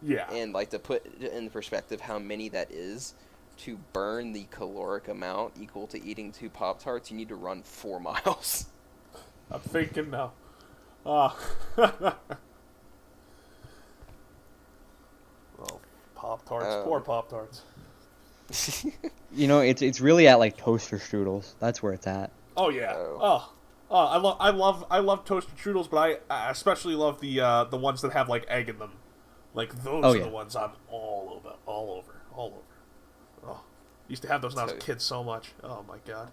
Yeah. And like to put in perspective how many that is, to burn the caloric amount equal to eating 2 Pop-Tarts, you need to run 4 miles. I'm thinking now. Well, Pop-Tarts. Poor Pop-Tarts. It's really at like toaster strudels. That's where it's at. Oh yeah. I love toasted strudels, but I especially love the ones that have like egg in them. Like those are the ones I'm all over. Oh, used to have those when I was a kid so much. Oh my god.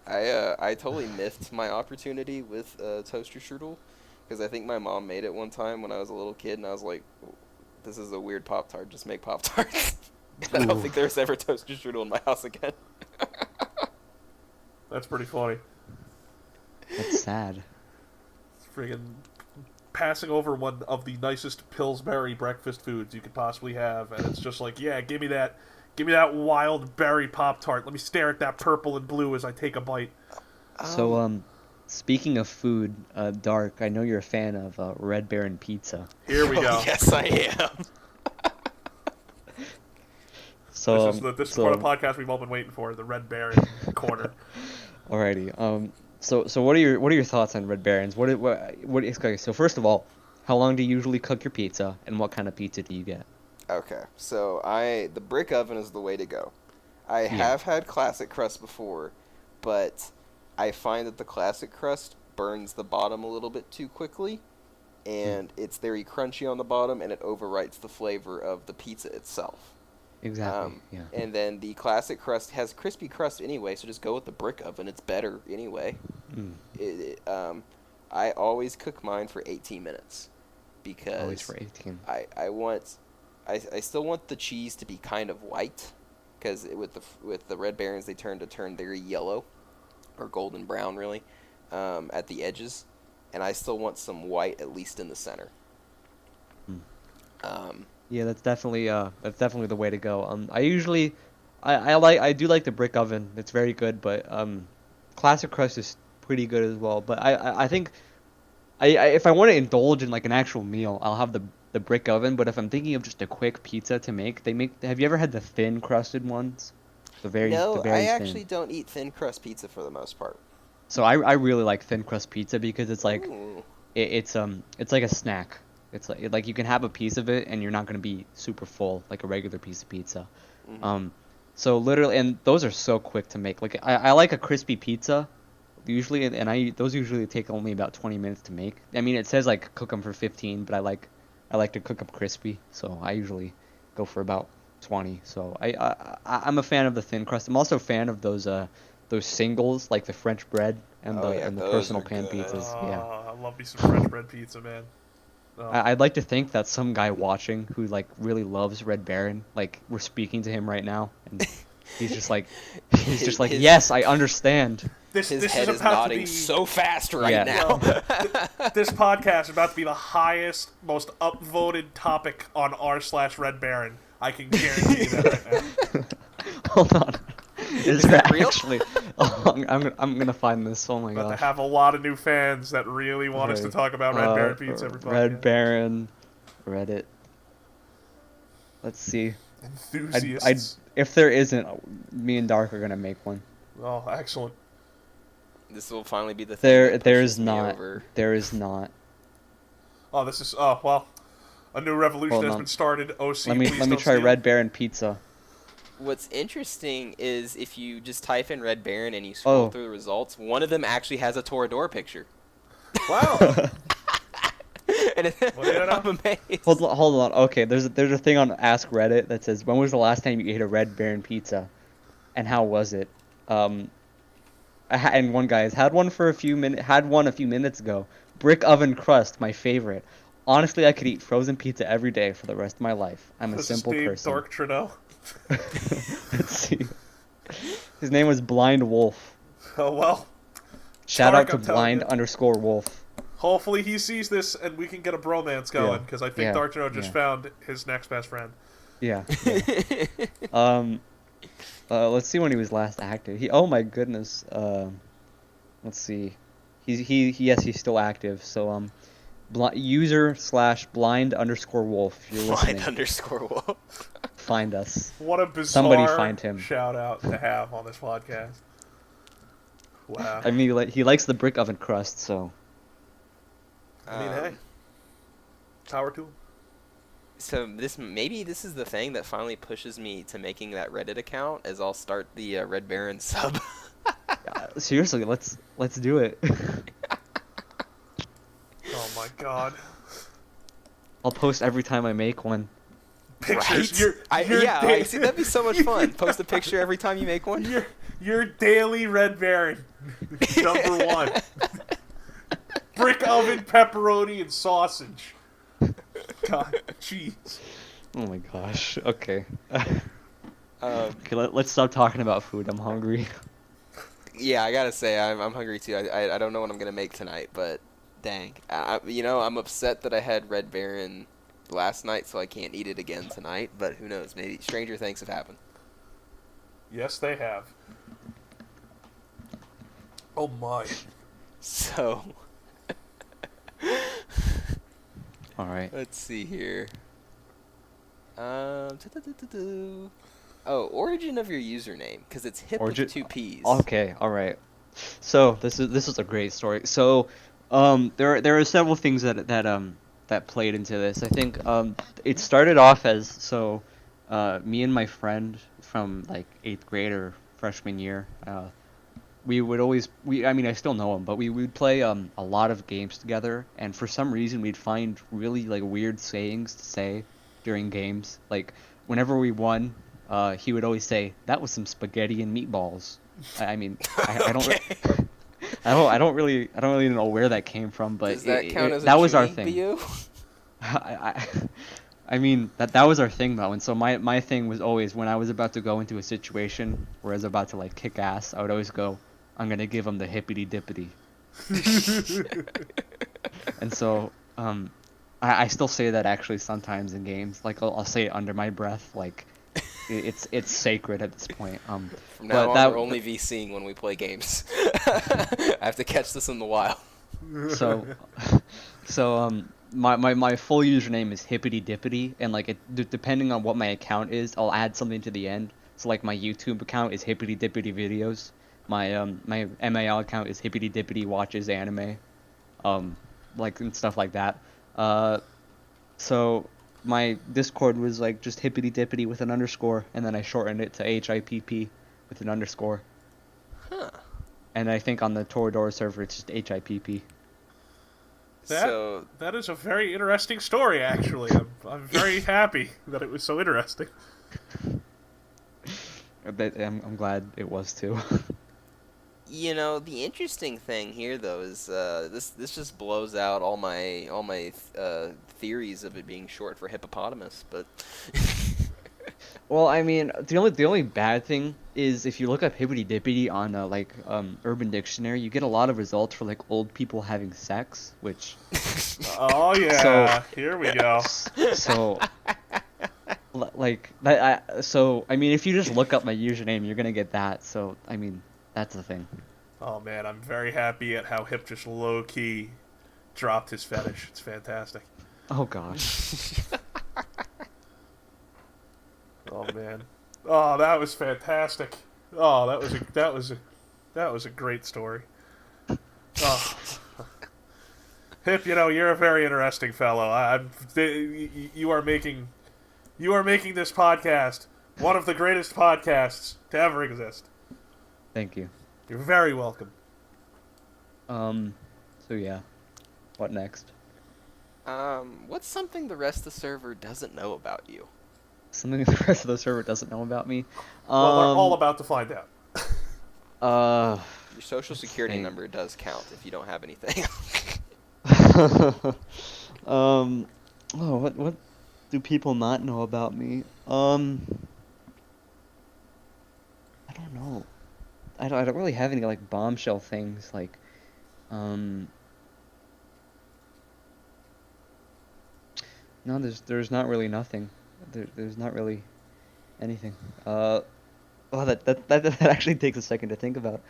I totally missed my opportunity with toaster strudel, because I think my mom made it one time when I was a little kid, and I was like, this is a weird Pop-Tart, just make Pop-Tarts. I don't think there's ever toaster strudel in my house again. That's pretty funny. That's sad. It's friggin' passing over one of the nicest Pillsbury breakfast foods you could possibly have, and it's just like, yeah, give me that wild berry Pop-Tart. Let me stare at that purple and blue as I take a bite. So, speaking of food, Dark, I know you're a fan of Red Baron pizza. Here we go. Yes, I am. So this is part of the podcast we've all been waiting for, the Red Baron corner. Alrighty. So what are your thoughts on Red Barons? Okay, so first of all, how long do you usually cook your pizza, and what kind of pizza do you get? Okay, so the brick oven is the way to go. I have had classic crust before, but I find that the classic crust burns the bottom a little bit too quickly, and it's very crunchy on the bottom, and it overwrites the flavor of the pizza itself. Exactly. And then the classic crust has crispy crust anyway, so just go with the brick oven. It's better anyway. I always cook mine for 18 minutes because always for 18. I still want the cheese to be kind of white, because with the Red Barons they turn very yellow or golden brown really at the edges, and I still want some white at least in the center. Yeah, that's definitely the way to go. I do like the brick oven. It's very good, but classic crust is pretty good as well. But I think if I want to indulge in like an actual meal, I'll have the brick oven. But if I'm thinking of just a quick pizza to make, have you ever had the thin crusted ones? No, I actually don't eat thin crust pizza for the most part. So I really like thin crust pizza because it's like it's like a snack. It's like you can have a piece of it and you're not going to be super full like a regular piece of pizza. So literally, and those are so quick to make. Like I like a crispy pizza usually, and those usually take only about 20 minutes to make. I mean, it says like cook them for 15, but I like to cook them crispy, so I usually go for about 20. So I'm a fan of the thin crust. I'm also a fan of those singles, like the French bread and the personal pan pizzas. Yeah, I love me some French bread pizza, man. I'd like to think that some guy watching who like really loves Red Baron, like we're speaking to him right now, and he's just like, yes, I understand. His head is nodding so fast right now. This podcast is about to be the highest, most upvoted topic on r/Red Baron. I can guarantee you that right now. Hold on. Is that real? Actually, I'm gonna find this. Oh my gosh. About to have a lot of new fans that really want us to talk about Red Baron pizza every podcast. Red Baron, Reddit. Let's see. Enthusiasts. If there isn't, me and Dark are gonna make one. Oh, excellent. This will finally be the thing that There pushes is me not. over. There is not. Oh, this is. Oh, well. A new revolution Hold has on. been started. OC, Let me please try don't steal. Red Baron pizza. What's interesting is if you just type in Red Baron and you scroll Oh. through the results, one of them actually has a Toradora picture. Wow. And Well, you know. I'm amazed. Hold on. Okay, there's a thing on Ask Reddit that says, when was the last time you ate a Red Baron pizza, and how was it? And one guy has had one for a few minutes. Had one a few minutes ago. Brick oven crust, my favorite. Honestly, I could eat frozen pizza every day for the rest of my life. I'm a This simple is Dave person. Dark Trennow. Let's see. His name was Blind Wolf. Oh, well. Shout Dark, out to I'm telling you. blind_wolf. Hopefully he sees this and we can get a bromance going, because I think Yeah, Dark Trennow just yeah. found his next best friend. Yeah. Let's see when he was last active. Oh my goodness. Let's see. Yes, he's still active. So user/blind_wolf. If you're listening, Blind_wolf. find us. What a bizarre Somebody find him. shout out to have on this podcast. Wow. I mean, he likes the brick oven crust, so. I mean, hey. Power to him. So maybe this is the thing that finally pushes me to making that Reddit account, as I'll start the Red Baron sub. Seriously, let's do it. Oh my god. I'll post every time I make one. Pictures. Right? Your See, that'd be so much fun. Post a picture every time you make one. Your daily Red Baron. Number 1. Brick oven, pepperoni, and sausage. God, jeez. Oh my gosh. Okay. Um, Okay, let's stop talking about food. I'm hungry. Yeah, I gotta say, I'm hungry too. I don't know what I'm gonna make tonight, but dang. I'm upset that I had Red Baron last night, so I can't eat it again tonight, but who knows, maybe stranger things have happened. Yes, they have. Oh my. So, All right. let's see here. Oh, origin of your username, because it's hip with 2 P's. Okay, all right. So this is a great story. So there are several things that played into this. I think it started off as me and my friend from like 8th grade or freshman year. We would always I still know him, but we would play a lot of games together, and for some reason we'd find really like weird sayings to say during games. Like whenever we won, he would always say, "That was some spaghetti and meatballs." I don't Okay. I don't really know where that came from, but Does that count as a that was our Chewy thing. BU? I mean that was our thing though, and so my thing was always when I was about to go into a situation where I was about to like kick ass, I would always go, "I'm gonna give him the hippity dippity," and so I still say that actually sometimes in games. Like I'll say it under my breath, like it's sacred at this point. From now on, we're only VCing when we play games. I have to catch this in the wild. So my full username is hippity dippity, and like depending on what my account is, I'll add something to the end. So like my YouTube account is hippity dippity videos. My MAL account is hippity dippity watches anime, like and stuff like that. So my Discord was like just hippity dippity with an underscore, and then I shortened it to HIPP with an underscore. Huh. And I think on the Toradora server it's just HIPP. That is a very interesting story, actually. I'm very happy that it was so interesting. I'm glad it was too. The interesting thing here, though, is this just blows out all my theories of it being short for hippopotamus. But Well, I mean, the only bad thing is if you look up hippity dippity on Urban Dictionary, you get a lot of results for like old people having sex, which. Oh yeah, here we go. So. Like that. So I mean, if you just look up my username, you're gonna get that. So I mean, that's the thing. Oh man, I'm very happy at how Hip just low key dropped his fetish. It's fantastic. Oh gosh. Oh man. Oh, that was fantastic. Oh, that was a great story. Oh. Hip, you're a very interesting fellow. You are making this podcast one of the greatest podcasts to ever exist. Thank you. You're very welcome. So yeah, what next? What's something the rest of the server doesn't know about you? Something the rest of the server doesn't know about me. Well, they're all about to find out. Your social security number does count if you don't have anything. Oh, what do people not know about me? I don't know. I don't really have any like bombshell things like, no, there's not really nothing. There's not really anything. Oh, that actually takes a second to think about.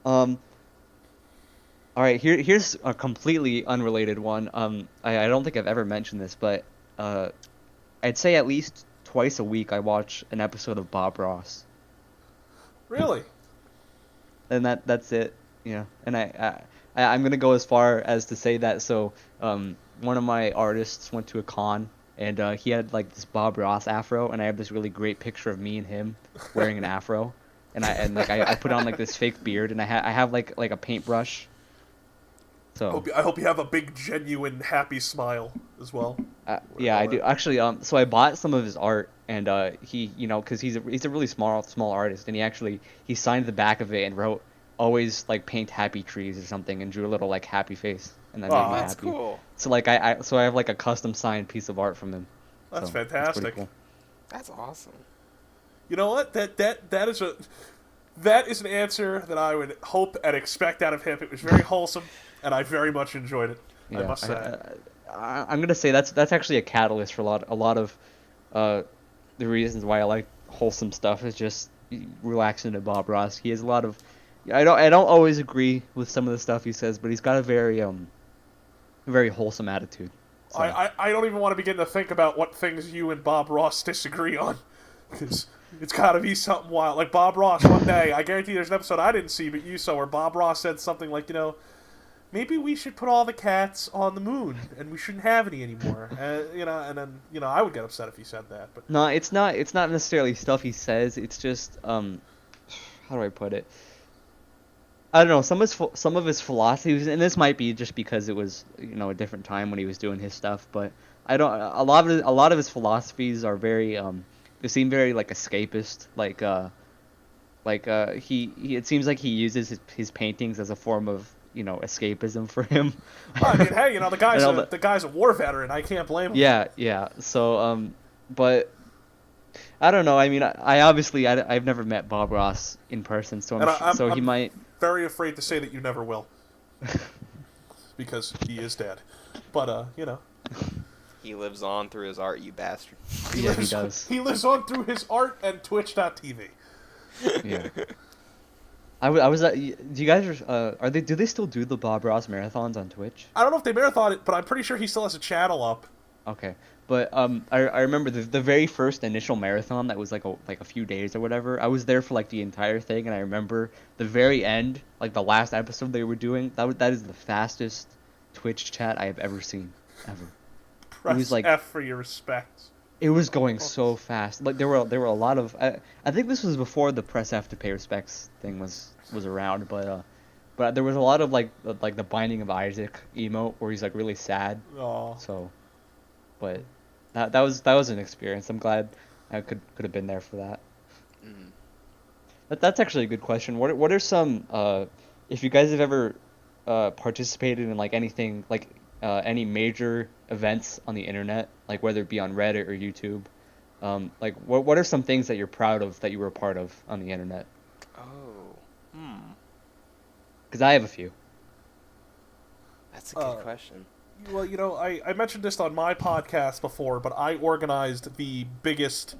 All right, here's a completely unrelated one. I don't think I've ever mentioned this, but I'd say at least twice a week I watch an episode of Bob Ross. Really? And that's it. Yeah. And I'm gonna go as far as to say that. So one of my artists went to a con, and he had like this Bob Ross afro, and I have this really great picture of me and him wearing an afro, and I put on like this fake beard, and I have like a paintbrush. So I hope you have a big, genuine, happy smile as well. Yeah, I do actually. So I bought some of his art, and he, because he's a really small artist, and he signed the back of it and wrote, "Always like paint happy trees" or something, and drew a little like happy face, and that made me that's happy. cool. So like I have like a custom signed piece of art from him. That's So, fantastic. pretty cool. That's awesome. You know what? That is an answer that I would hope and expect out of him. It was very wholesome, and I very much enjoyed it. Yeah, I must say. I'm gonna say that's actually a catalyst for a lot of the reasons why I like wholesome stuff is just relaxing to Bob Ross. He has a lot of I don't always agree with some of the stuff he says, but he's got a very wholesome attitude. So. I don't even want to begin to think about what things you and Bob Ross disagree on, because it's got to be something wild. Like Bob Ross, one day, I guarantee there's an episode I didn't see, but you saw, where Bob Ross said something like, maybe we should put all the cats on the moon, and we shouldn't have any anymore. And then I would get upset if he said that. But no, it's not necessarily stuff he says. It's just how do I put it? I don't know, some of his philosophies, and this might be just because it was a different time when he was doing his stuff, but a lot of his philosophies are very they seem very like escapist, he it seems like he uses his paintings as a form of escapism for him. I mean, hey, the guy's a war veteran. I can't blame him. Yeah. So but I don't know. I mean, I've never met Bob Ross in person, so he might. Very afraid to say that you never will, because he is dead. But He lives on through his art, you bastard. Yeah, he does. He lives on through his art and Twitch.tv. Yeah. I was do you guys do they still do the Bob Ross marathons on Twitch? I don't know if they marathon it, but I'm pretty sure he still has a channel up. Okay. But I remember the very first initial marathon that was like a few days or whatever. I was there for like the entire thing, and I remember the very end, like the last episode they were doing. That is the fastest Twitch chat I have ever seen, ever. Press it was like F for your respects. It was going so fast. Like there were a lot of. I think this was before the press F to pay respects thing was around, but there was a lot of like the Binding of Isaac emote where he's like really sad. Oh. So, but. That was an experience. I'm glad I could have been there for that. Mm. That's actually a good question. What are some if you guys have ever participated in like anything like any major events on the internet, like whether it be on Reddit or YouTube, like what are some things that you're proud of that you were a part of on the internet? Because I have a few. That's a good question. Well, I mentioned this on my podcast before, but I organized the biggest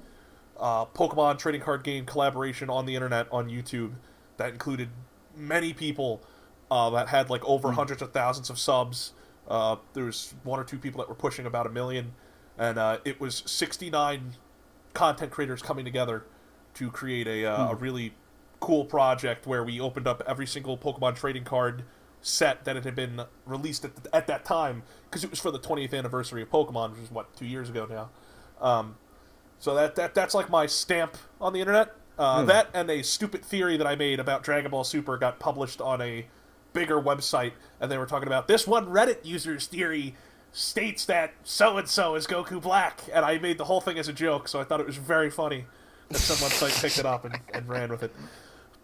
Pokemon trading card game collaboration on the internet on YouTube that included many people that had like over hundreds of thousands of subs. There was one or two people that were pushing about 1 million, and it was 69 content creators coming together to create a really cool project where we opened up every single Pokemon trading card set that had been released at that time, because it was for the 20th anniversary of Pokemon, which is, 2 years ago now. So that's like my stamp on the internet. That and a stupid theory that I made about Dragon Ball Super got published on a bigger website, and they were talking about this one Reddit user's theory states that so-and-so is Goku Black, and I made the whole thing as a joke, so I thought it was very funny that some website picked it up and ran with it.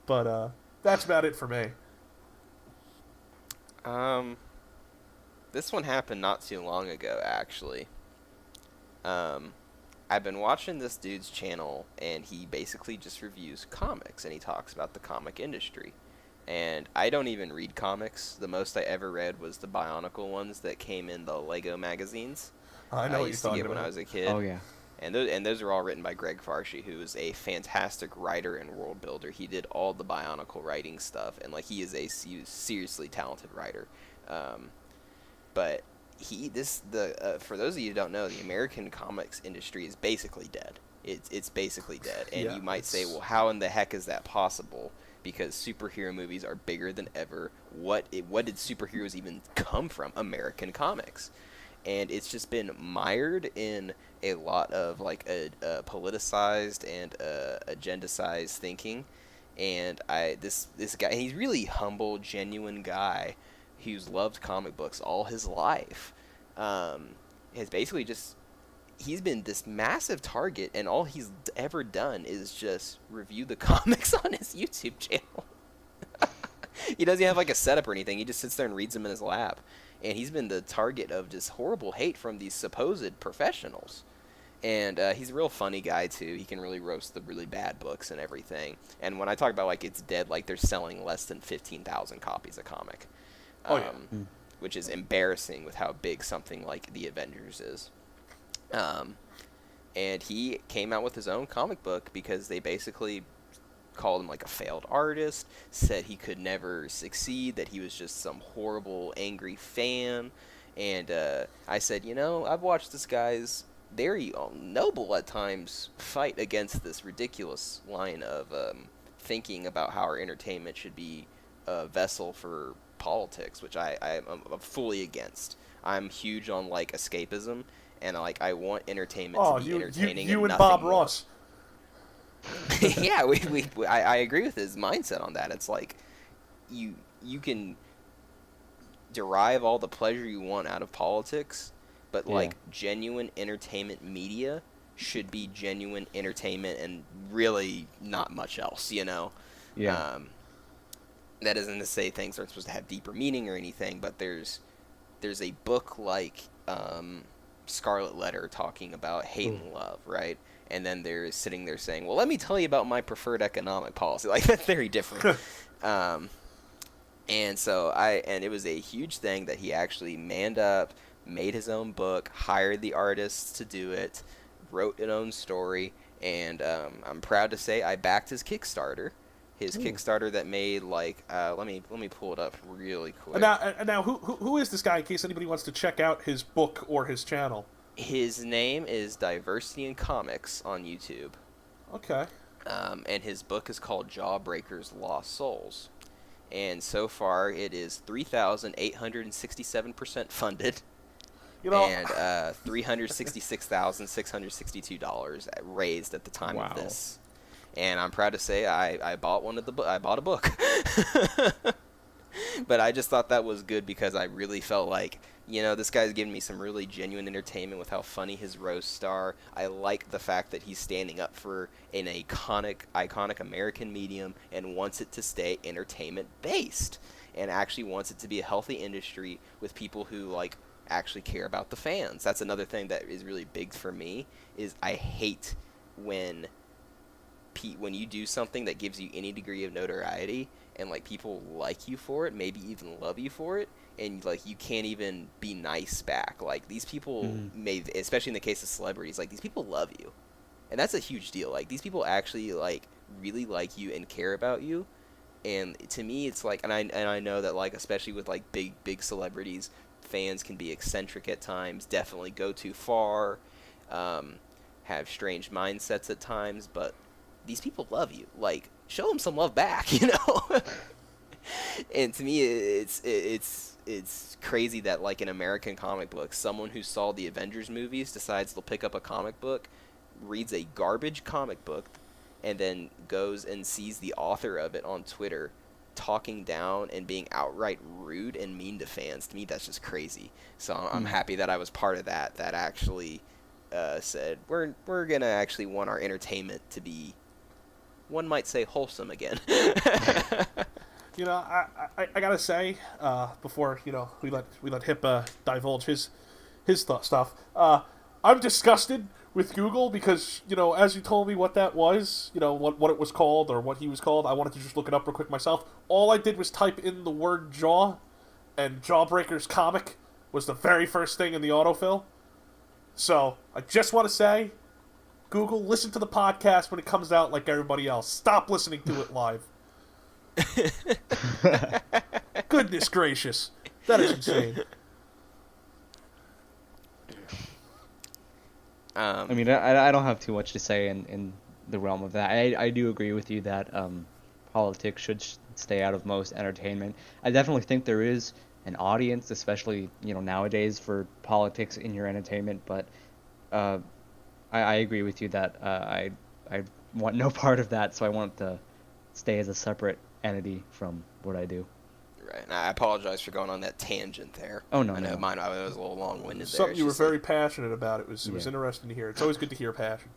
But that's about it for me. This one happened not too long ago, actually. I've been watching this dude's channel, and he basically just reviews comics, and he talks about the comic industry. And I don't even read comics. The most I ever read was the Bionicle ones that came in the Lego magazines. I know what you're talking about. When I was a kid. Oh yeah. And those are all written by Greg Farshey, who is a fantastic writer and world builder. He did all the Bionicle writing stuff, and like he is a seriously talented writer. But for those of you who don't know, the American comics industry is basically dead. It's basically dead, and you might say, well, how in the heck is that possible? Because superhero movies are bigger than ever. What did superheroes even come from? American comics. And it's just been mired in a lot of like a politicized and agenda-sized thinking. And this guy, and he's really humble, genuine guy who's loved comic books all his life. Has basically just, he's been this massive target, and all he's ever done is just review the comics on his YouTube channel. He doesn't have like a setup or anything. He just sits there and reads them in his lap. And he's been the target of just horrible hate from these supposed professionals. And he's a real funny guy, too. He can really roast the really bad books and everything. And when I talk about, like, it's dead, like, they're selling less than 15,000 copies of comic. Which is embarrassing with how big something like the Avengers is. And he came out with his own comic book because they basically called him like a failed artist, said he could never succeed, that he was just some horrible, angry fan. And I said, I've watched this guy's very noble at times fight against this ridiculous line of thinking about how our entertainment should be a vessel for politics, which I'm fully against. I'm huge on like escapism, and I want entertainment to be entertaining. You and more. Bob Ross. Yeah, I agree with his mindset on that. It's like you can derive all the pleasure you want out of politics, but like genuine entertainment media should be genuine entertainment and really not much else, Yeah. That isn't to say things aren't supposed to have deeper meaning or anything, but there's a book like Scarlet Letter talking about hate and love, right? And then they're sitting there saying, well, let me tell you about my preferred economic policy. Like, that's very different. And it was a huge thing that he actually manned up, made his own book, hired the artists to do it, wrote an own story, and I'm proud to say I backed his Kickstarter. His Kickstarter that made like let me pull it up really quick. Now who is this guy, in case anybody wants to check out his book or his channel? His name is Diversity in Comics on YouTube. Okay. And his book is called Jawbreakers Lost Souls. And so far it is 3,867% funded. And $366,662 raised at the time of this. And I'm proud to say I bought I bought a book. But I just thought that was good because I really felt like, this guy's giving me some really genuine entertainment with how funny his roasts are. I like the fact that he's standing up for an iconic American medium and wants it to stay entertainment-based and actually wants it to be a healthy industry with people who, like, actually care about the fans. That's another thing that is really big for me, is I hate when you do something that gives you any degree of notoriety and like people like you for it, maybe even love you for it, and like you can't even be nice back. Like these people especially in the case of celebrities, like these people love you, and that's a huge deal. Like these people actually like really like you and care about you, and to me it's like, and I know that like especially with like big celebrities, fans can be eccentric at times, definitely go too far. have strange mindsets at times, but these people love you. Like, show them some love back, you know? And to me, it's crazy that, like, in American comic books, someone who saw the Avengers movies decides they'll pick up a comic book, reads a garbage comic book, and then goes and sees the author of it on Twitter talking down and being outright rude and mean to fans. To me, that's just crazy. So I'm happy that I was part of that actually said, we're going to actually want our entertainment to be, one might say, wholesome again. You know, I gotta say, before, you know, we let Hip divulge his stuff. I'm disgusted with Google because, you know, as you told me what that was, you know, what it was called or what he was called, I wanted to just look it up real quick myself. All I did was type in the word Jaw, and Jawbreaker's comic was the very first thing in the autofill. So I just want to say, Google, listen to the podcast when it comes out like everybody else. Stop listening to it live. Goodness gracious, that is insane. I mean, I don't have too much to say in the realm of that. I do agree with you that politics should stay out of most entertainment. I definitely think there is an audience, especially, you know, nowadays, for politics in your entertainment, but I agree with you that I want no part of that, so I want to stay as a separate entity from what I do. Right, and I apologize for going on that tangent there. Oh, no, I know no. mine, I was a little long-winded there. Something It's you were just very like, passionate about. It was interesting to hear. It's always good to hear passion.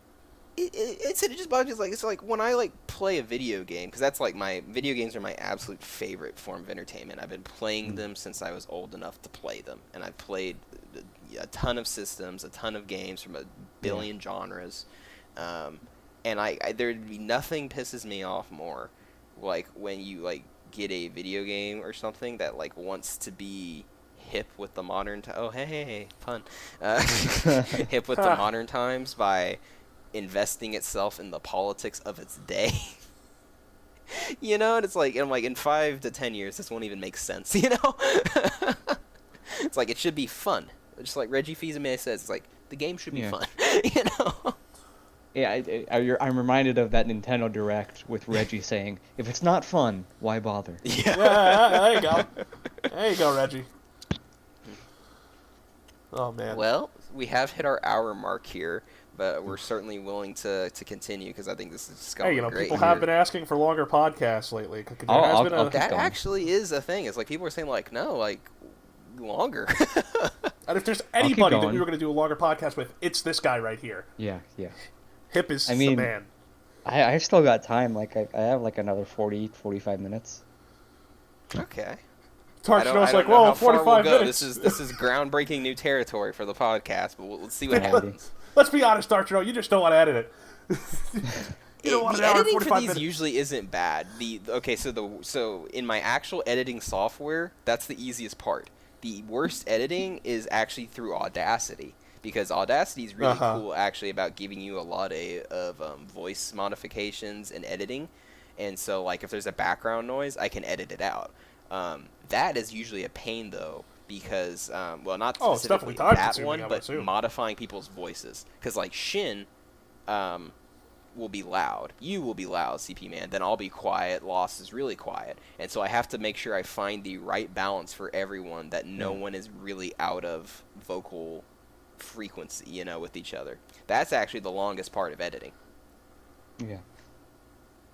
it just bothers me. Like, it's like when I like play a video game, because that's like my video games are my absolute favorite form of entertainment. I've been playing them since I was old enough to play them, and I've played a ton of systems, a ton of games from a billion genres, and I there'd be nothing pisses me off more, like when you like get a video game or something that like wants to be hip with the modern hey fun hip with the modern times by investing itself in the politics of its day. You know, and it's like, and I'm like, in 5 to 10 years this won't even make sense, you know. It's like, it should be fun, just like Reggie Fils-Aimé says. It's like, the game should be fun. You know. Yeah, I'm reminded of that Nintendo Direct with Reggie saying, "If it's not fun, why bother?" Yeah, there you go. There you go, Reggie. Oh, man. Well, we have hit our hour mark here, but we're certainly willing to continue because I think this is just going Hey, you know, great. people have been asking for longer podcasts lately. That actually is a thing. It's like people are saying, like, no, like, longer. And if there's anybody that we were going to do a longer podcast with, it's this guy right here. Yeah. Hip is the man. I've still got time. Like, I have like another 45 minutes. Okay. Tarchino's like, whoa, 45 minutes. This is groundbreaking new territory for the podcast, but let's see what happens. Let's be honest, Tarchino, you just don't want to edit it. You don't want the an hour and editing 45 for these minutes. usually isn't bad. So in my actual editing software, that's the easiest part. The worst editing is actually through Audacity, because Audacity is really cool actually about giving you a lot of voice modifications and editing. And so, like, if there's a background noise, I can edit it out. That is usually a pain, though, because, well, not specifically that one, but modifying people's voices. Because, like, Shin will be loud. You will be loud, CP Man. Then I'll be quiet. Lost is really quiet. And so I have to make sure I find the right balance for everyone, that no one is really out of vocal frequency, you know, with each other. That's actually the longest part of editing. Yeah.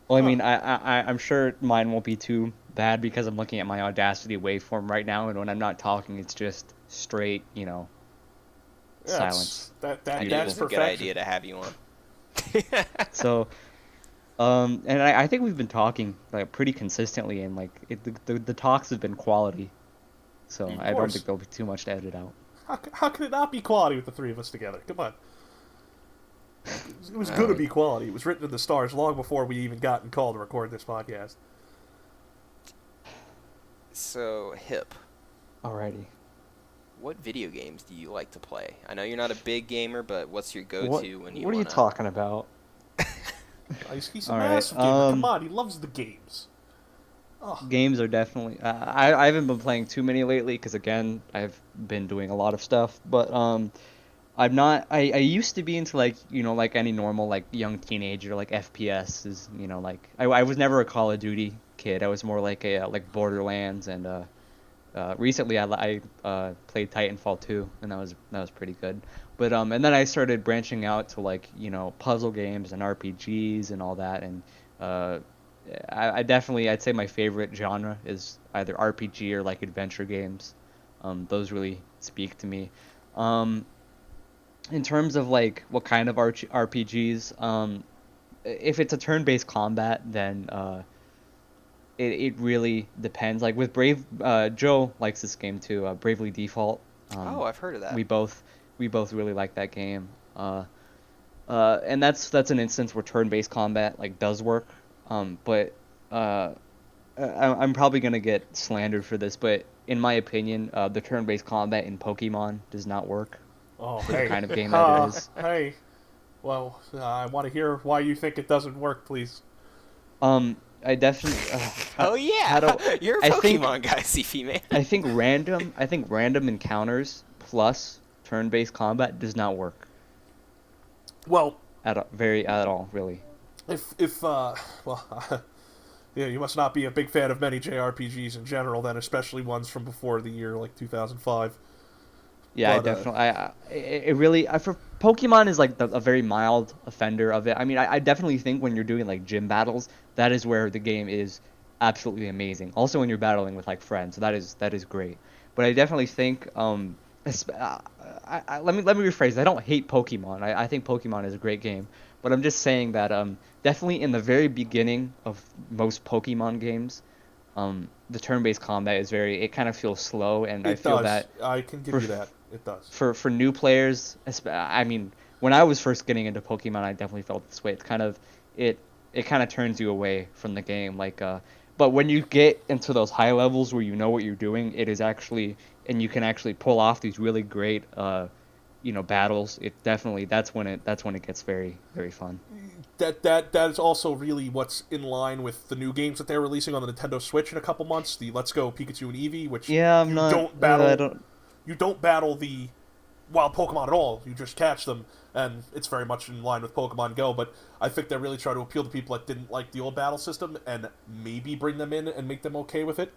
Well, I mean, I'm sure mine won't be too bad because I'm looking at my Audacity waveform right now, and when I'm not talking, it's just straight, you know, silence. That's a good idea to have you on. So, and I think we've been talking like pretty consistently, and like the talks have been quality. So I don't think there'll be too much to edit out. How can it not be quality with the three of us together? Come on. It was going to be quality. It was written in the stars long before we even gotten called to record this podcast. So, Hip. Alrighty. What video games do you like to play? I know you're not a big gamer, but what's your go-to when you What are you talking about? He's a massive gamer. Come on, he loves the games. Oh. Games are definitely... I haven't been playing too many lately because, again, I've been doing a lot of stuff. But I'm not. I used to be into like like any normal like young teenager like FPS is like I was never a Call of Duty kid. I was more like a like Borderlands and recently I played Titanfall 2 and that was pretty good. But and then I started branching out to like puzzle games and RPGs and all that and uh I definitely I'd say my favorite genre is either RPG or like adventure games. Those really speak to me. Um, in terms of like what kind of RPGs, if it's a turn-based combat, then it really depends. Like with Joe likes this game too. Bravely Default. Oh, I've heard of that. We both really like that game. And that's an instance where turn-based combat like does work. But I'm probably gonna get slandered for this, but in my opinion, the turn-based combat in Pokemon does not work Oh, for the hey. kind of game that it is. Hey. Well, I want to hear why you think it doesn't work, please. I definitely. Oh yeah, how do, you're a I think Pokemon guy, Sifi man. I think random encounters plus turn-based combat does not work Well, at all really. if well, yeah, you must not be a big fan of many JRPGs in general, then, especially ones from before the year like 2005. Yeah, I But definitely. It really for Pokemon is like a very mild offender of it. I mean, I definitely think when you're doing like gym battles, that is where the game is absolutely amazing. Also, when you're battling with like friends, that is great. But I definitely think let me rephrase. I don't hate Pokemon. I think Pokemon is a great game. But I'm just saying that definitely in the very beginning of most Pokemon games, the turn-based combat is it kind of feels slow, and I it feel does. that I can give for you that. It does. for new players, I mean, when I was first getting into Pokemon, I definitely felt this way. It's kind of it kind of turns you away from the game, like but when you get into those high levels where you know what you're doing, it is actually and you can actually pull off these really great battles. It definitely that's when it gets very very fun. That is also really what's in line with the new games that they're releasing on the Nintendo Switch in a couple months. The Let's Go Pikachu and Eevee, which Yeah, I'm you not. don't battle. I don't. You don't battle the wild Pokemon at all. You just catch them, and it's very much in line with Pokemon Go. But I think they're really trying to appeal to people that didn't like the old battle system and maybe bring them in and make them okay with it.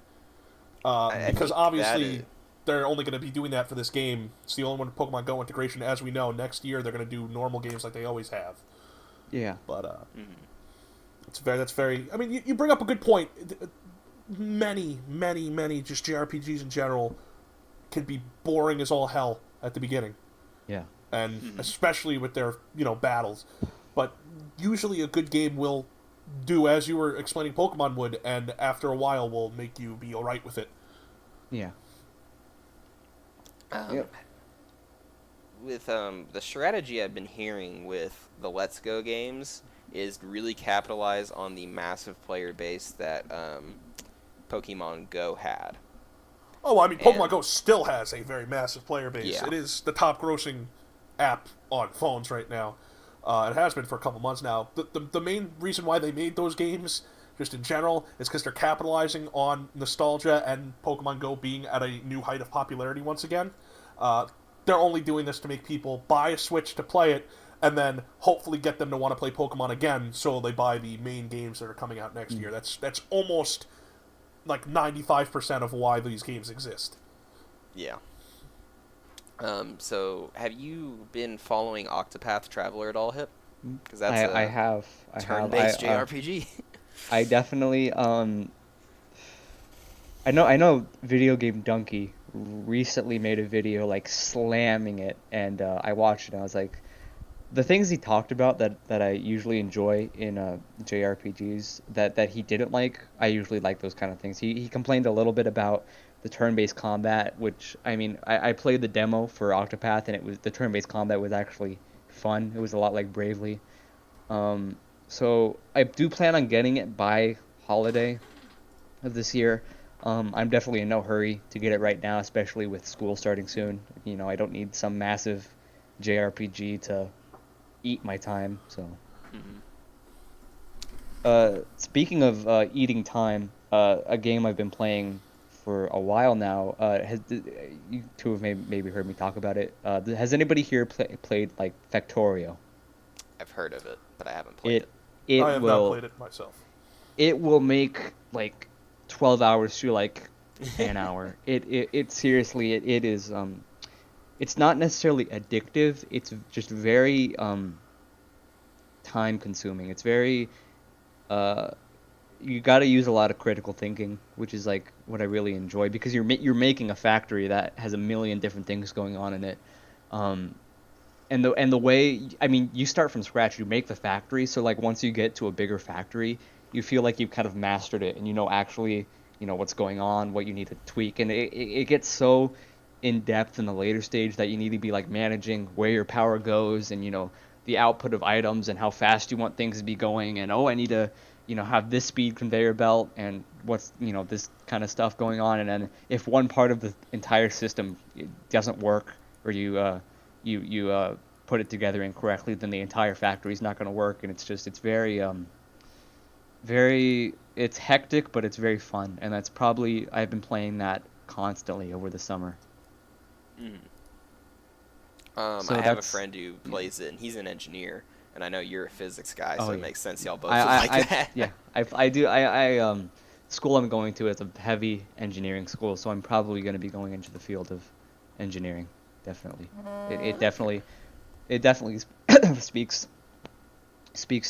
I Because think obviously they're only going to be doing that for this game. It's the only one with Pokemon Go integration, as we know. Next year they're going to do normal games like they always have. Yeah. But that's very. I mean, you bring up a good point. Many just JRPGs in general can be boring as all hell at the beginning, Yeah. and especially with their battles. But usually a good game will do as you were explaining Pokemon would, and after a while will make you be alright with it. Yeah. Yep. With the strategy I've been hearing with the Let's Go games is really capitalize on the massive player base that Pokemon Go had. Oh, I mean, And Pokemon Go still has a very massive player base. Yeah. It is the top grossing app on phones right now. It has been for a couple months now. The main reason why they made those games, just in general, is because they're capitalizing on nostalgia and Pokemon Go being at a new height of popularity once again. They're only doing this to make people buy a Switch to play it, and then hopefully get them to want to play Pokemon again, so they buy the main games that are coming out next year. That's almost like 95% of why these games exist. Yeah. So have you been following Octopath Traveler at all, Hip? Because that's I have. turn-based JRPG. I definitely I know Video Game Donkey recently made a video like slamming it, and I watched it and I was like, the things he talked about that I usually enjoy in JRPGs that he didn't like, I usually like those kind of things. He complained a little bit about the turn-based combat, which I mean I played the demo for Octopath, and the turn-based combat was actually fun. It was a lot like Bravely. So I do plan on getting it by holiday of this year. I'm definitely in no hurry to get it right now, especially with school starting soon. I don't need some massive JRPG to eat my time. So, speaking of eating time, a game I've been playing for a while now. You two have maybe heard me talk about it. Has anybody here played like Factorio? I've heard of it, but I haven't played it. It I have not played it myself. It will make like 12 hours feel like an hour. It seriously it is it's not necessarily addictive. It's just very time consuming. It's very you got to use a lot of critical thinking, which is like what I really enjoy because you're making a factory that has a million different things going on in it. And the way, I mean, you start from scratch, you make the factory, so like once you get to a bigger factory, you feel like you've kind of mastered it and you know actually, you know, what's going on, what you need to tweak, and it gets so in depth in the later stage that you need to be like managing where your power goes and, you know, the output of items and how fast you want things to be going, and I need to, you know, have this speed conveyor belt and what's, you know, this kind of stuff going on, and then if one part of the entire system doesn't work or you put it together incorrectly, then the entire factory is not going to work, and it's very it's hectic, but it's very fun, and that's probably I've been playing that constantly over the summer. So I have a friend who plays it, and he's an engineer, and I know you're a physics guy, so it makes sense y'all both like that. Yeah, I do. School I'm going to is a heavy engineering school, so I'm probably going to be going into the field of engineering. Definitely, it definitely speaks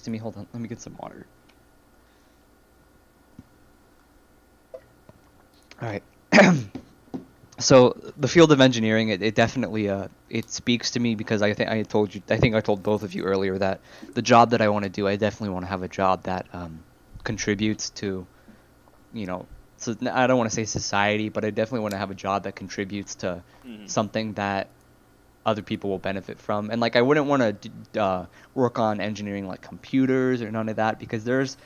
to me. Hold on, let me get some water. All right. So the field of engineering, it definitely it speaks to me because I think I told both of you earlier that the job that I want to do, I definitely want to have a job that contributes to, you know, so I don't want to say society, but I definitely want to have a job that contributes to something that other people will benefit from. And like I wouldn't want to work on engineering like computers or none of that, because there's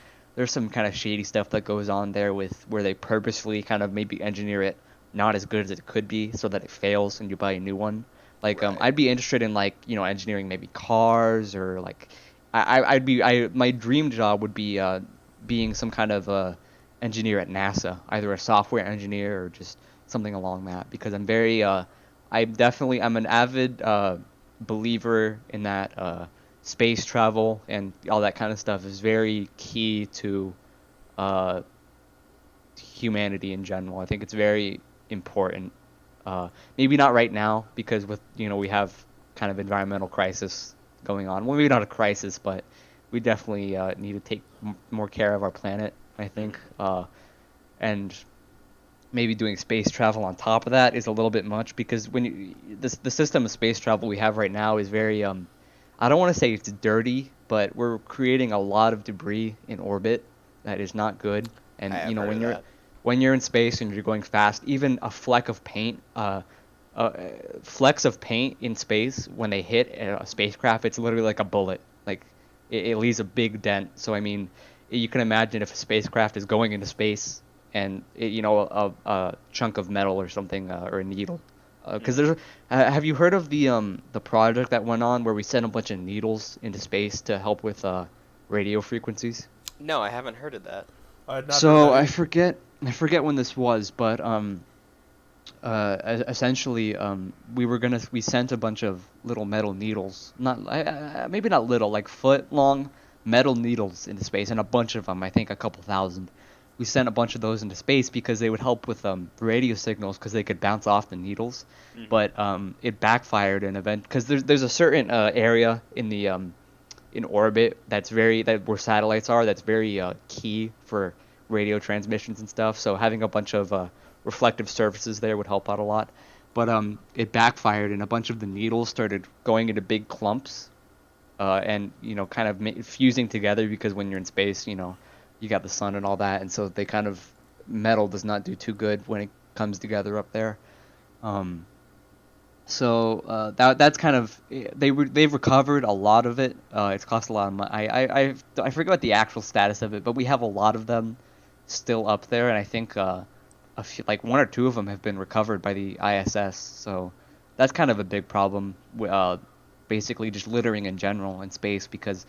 some kind of shady stuff that goes on there with where they purposefully kind of maybe engineer it not as good as it could be so that it fails and you buy a new one. Like right. I'd be interested in like, you know, engineering maybe cars, or like my dream job would be being some kind of engineer at NASA, either a software engineer or just something along that, because I'm very I'm an avid believer in that space travel and all that kind of stuff is very key to humanity in general. I think it's very important. Maybe not right now, because with, you know, we have kind of environmental crisis going on. Well, maybe not a crisis, but we definitely need to take more care of our planet, I think. And maybe doing space travel on top of that is a little bit much, because when the system of space travel we have right now is very I don't want to say it's dirty, but we're creating a lot of debris in orbit that is not good. And you know, when you're in space and you're going fast, even a fleck of paint, flecks of paint in space, when they hit a spacecraft, it's literally like a bullet. Like it leaves a big dent. So I mean, you can imagine if a spacecraft is going into space and a chunk of metal or something, or a needle. Because there's, have you heard of the project that went on where we sent a bunch of needles into space to help with radio frequencies? No, I haven't heard of that. So I forget when this was, but essentially we sent a bunch of little metal needles, maybe not little, like foot long metal needles into space, and a bunch of them, I think a couple thousand. We sent a bunch of those into space because they would help with radio signals, because they could bounce off the needles. Mm-hmm. But it backfired in event, because there's a certain area in the in orbit where satellites are, that's very key for radio transmissions and stuff. So having a bunch of reflective surfaces there would help out a lot. But it backfired, and a bunch of the needles started going into big clumps, and kind of fusing together, because when you're in space, you got the sun and all that, and so they kind of, metal does not do too good when it comes together up there. So that's kind of, they've recovered a lot of it. It's cost a lot of money. I forget what the actual status of it, but we have a lot of them still up there, and I think a few, like one or two of them have been recovered by the ISS. So that's kind of a big problem. Basically just littering in general in space, because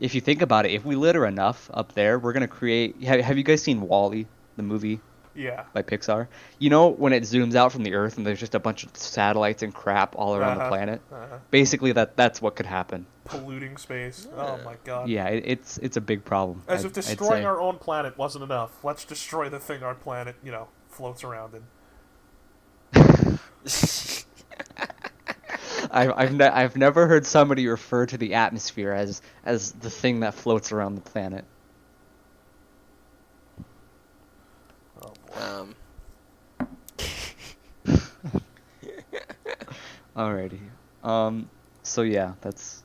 if you think about it, if we litter enough up there, we're going to create... Have you guys seen WALL-E, the movie? Yeah. by Pixar. You know when it zooms out from the Earth and there's just a bunch of satellites and crap all around the planet? Basically, that's what could happen. Polluting space. Yeah. Oh my god. Yeah, it's a big problem. As if I'd destroying say. our own planet wasn't enough. Let's destroy the thing our planet, floats around in. I've never heard somebody refer to the atmosphere as the thing that floats around the planet. Oh boy. Alrighty. So yeah, that's.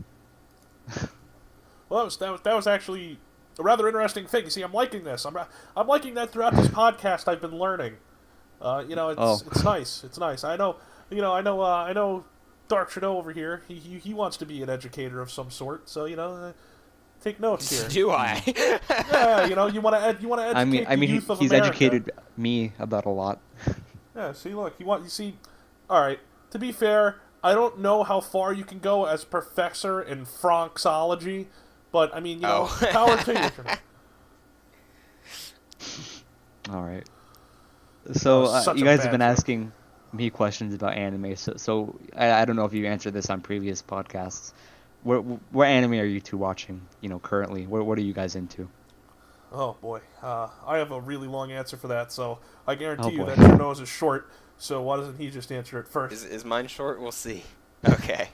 Well, that was actually a rather interesting thing. You see, I'm liking this. I'm liking that throughout this podcast. I've been learning. It's nice. It's nice. I know. I know. Dark Trennow over here. He wants to be an educator of some sort. So take notes here. Do I? Yeah, you want to educate I mean, the youth of he's America. educated me about a lot. Yeah. See, look, you see. All right. To be fair, I don't know how far you can go as professor in Franxology, but I mean, power to you. All right. So Such you a guys bad have been joke. asking me questions about anime. So I don't know if you answered this on previous podcasts. What anime are you two watching? Currently. What are you guys into? Oh boy, I have a really long answer for that. So I guarantee you boy. that Trennow is short. So why doesn't he just answer it first? Is mine short? We'll see. Okay.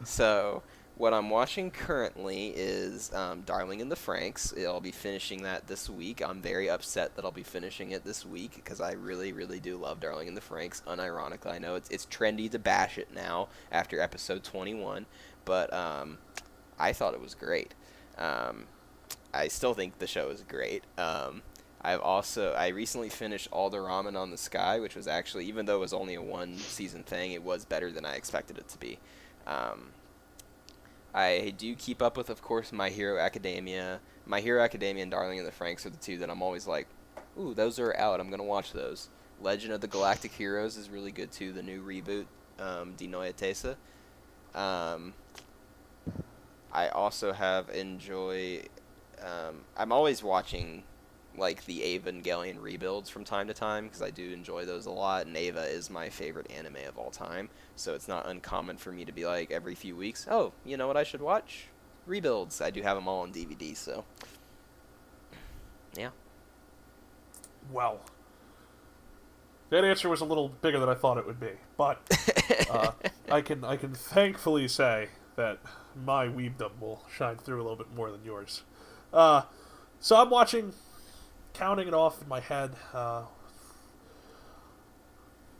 So, what I'm watching currently is Darling in the Franxx. I'll be finishing that this week. I'm very upset that I'll be finishing it this week because I really, really do love Darling in the Franxx. Unironically, I know it's trendy to bash it now after episode 21, but I thought it was great. I still think the show is great. I recently finished All the Ramen on the Sky, which was actually, even though it was only a one season thing, it was better than I expected it to be. I do keep up with, of course, My Hero Academia. My Hero Academia and Darling in the Franxx are the two that I'm always like, ooh, those are out. I'm gonna watch those. Legend of the Galactic Heroes is really good too. The new reboot, Die Neue These. I also have I'm always watching like the Evangelion rebuilds from time to time because I do enjoy those a lot, and Eva is my favorite anime of all time, so it's not uncommon for me to be like every few weeks, oh, you know what I should watch? Rebuilds. I do have them all on DVD, so yeah. Well, that answer was a little bigger than I thought it would be, but I can thankfully say that my weebdom will shine through a little bit more than yours. So I'm watching, counting it off in my head.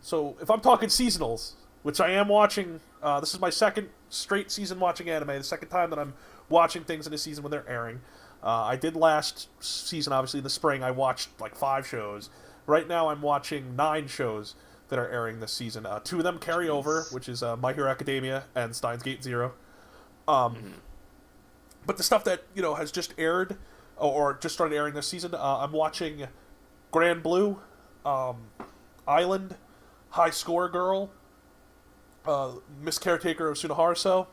So if I'm talking seasonals, which I am watching, this is my second straight season watching anime, the second time that I'm watching things in a season when they're airing. I did last season, obviously, in the spring. I watched like 5 shows. Right now I'm watching 9 shows that are airing this season. 2 of them carry over, which is My Hero Academia and Steins Gate Zero. But the stuff that, has just aired, or just started airing this season, I'm watching Grand Blue, Island, High Score Girl, Miss Caretaker of Sunoharaso,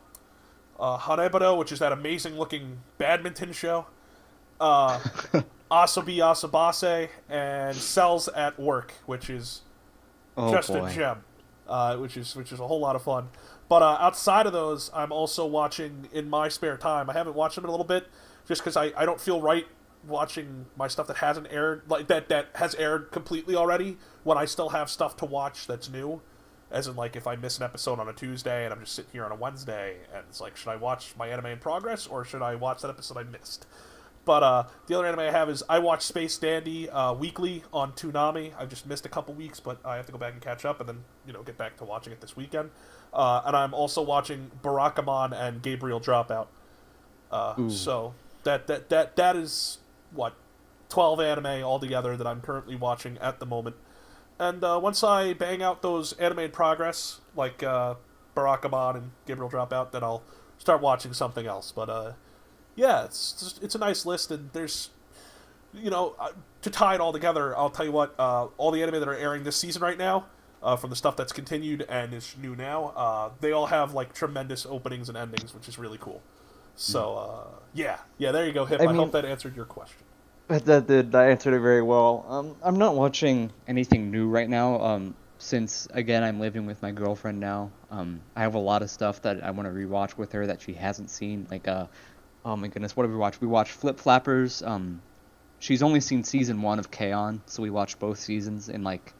Hanebado, which is that amazing-looking badminton show, Asobi Asabase, and Cells at Work, which is just a gem, which is a whole lot of fun. But outside of those, I'm also watching in my spare time. I haven't watched them in a little bit, just because I don't feel right watching my stuff that hasn't aired, like that has aired completely already, when I still have stuff to watch that's new. As in, like, if I miss an episode on a Tuesday and I'm just sitting here on a Wednesday, and it's like, should I watch my anime in progress, or should I watch that episode I missed? But the other anime I have is I watch Space Dandy weekly on Toonami. I've just missed a couple weeks, but I have to go back and catch up, and then get back to watching it this weekend. And I'm also watching Barakamon and Gabriel Dropout. So that is what 12 anime altogether that I'm currently watching at the moment. And once I bang out those anime in progress, like Barakamon and Gabriel Dropout, then I'll start watching something else. But yeah, it's a nice list, and there's, to tie it all together, I'll tell you what, all the anime that are airing this season right now, from the stuff that's continued and is new now, they all have like tremendous openings and endings, which is really cool. So yeah, there you go, Hip. I hope that answered your question. That answered it very well. I'm not watching anything new right now. Since again I'm living with my girlfriend now. I have a lot of stuff that I want to rewatch with her that she hasn't seen. Like oh my goodness, what did we watch? We watched Flip Flappers. She's only seen season 1 of K-On, so we watched both seasons in like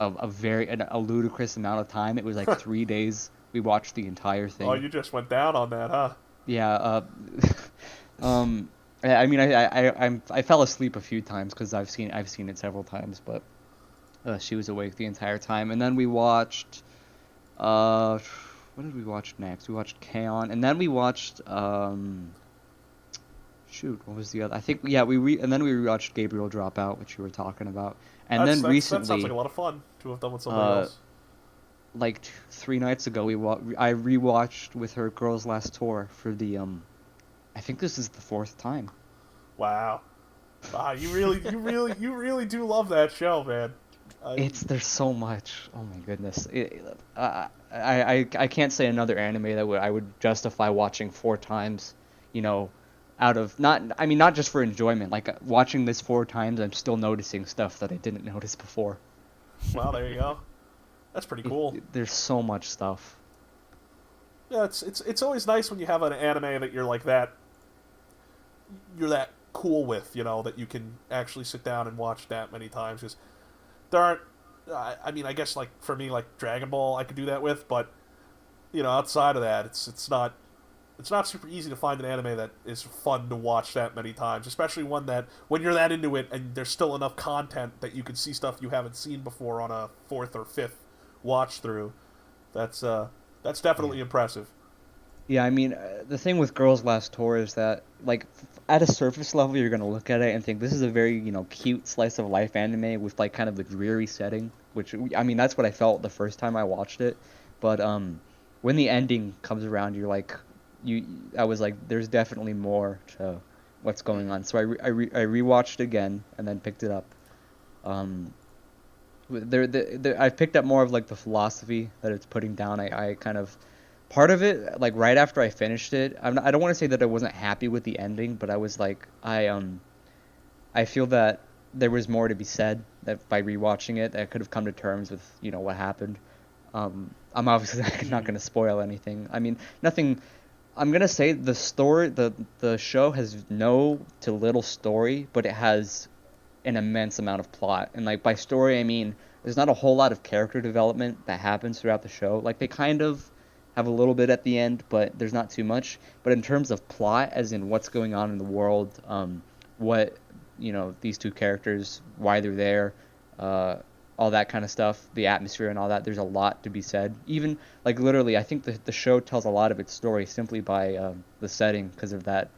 a ludicrous amount of time. It was like 3 days. We watched the entire thing. Oh, you just went down on that, huh? Yeah. I mean, I fell asleep a few times because I've seen it several times, but she was awake the entire time. And then we watched, what did we watch next? We watched K-On, and then we watched, shoot, what was the other? I think, yeah, and then we rewatched Gabriel Dropout, which you were talking about. And then recently, that sounds like a lot of fun to have done with somebody else. Like 3 nights ago, I rewatched with her Girls Last Tour for the I think this is the 4th time. Wow, you really do love that show, man. There's so much. Oh my goodness. I can't say another anime that I would justify watching 4 times. You know, out of not just for enjoyment. Like watching this 4 times, I'm still noticing stuff that I didn't notice before. Wow, there you go. That's pretty cool. There's so much stuff. Yeah, it's always nice when you have an anime that you're like that. You're that cool with, you know, that you can actually sit down and watch that many times. Because there aren't. I mean, I guess like for me, like Dragon Ball, I could do that with, but you know, outside of that, it's not super easy to find an anime that is fun to watch that many times, especially one that when you're that into it and there's still enough content that you can see stuff you haven't seen before on a 4th or 5th watch through. That's definitely impressive. Yeah, I mean, the thing with Girls Last Tour is that, like, at a surface level, you're gonna look at it and think this is a very, cute slice of life anime with like kind of the dreary setting, which I mean that's what I felt the first time I watched it. But when the ending comes around, you're like, I was like, there's definitely more to what's going on. So I rewatched it again and then picked it up. I picked up more of like the philosophy that it's putting down. I kind of part of it, like right after I finished it, I don't want to say that I wasn't happy with the ending, but I was like, I feel that there was more to be said that by rewatching it, I could have come to terms with what happened. I'm obviously not going to spoil anything. I mean, nothing. I'm gonna say the story, the show has no to little story, but it has an immense amount of plot. And like by story, I mean there's not a whole lot of character development that happens throughout the show. Like they kind of have a little bit at the end, but there's not too much. But in terms of plot, as in what's going on in the world, what these 2 characters, why they're there, all that kind of stuff, the atmosphere and all that, there's a lot to be said. Even like literally, I think the show tells a lot of its story simply by the setting, because of that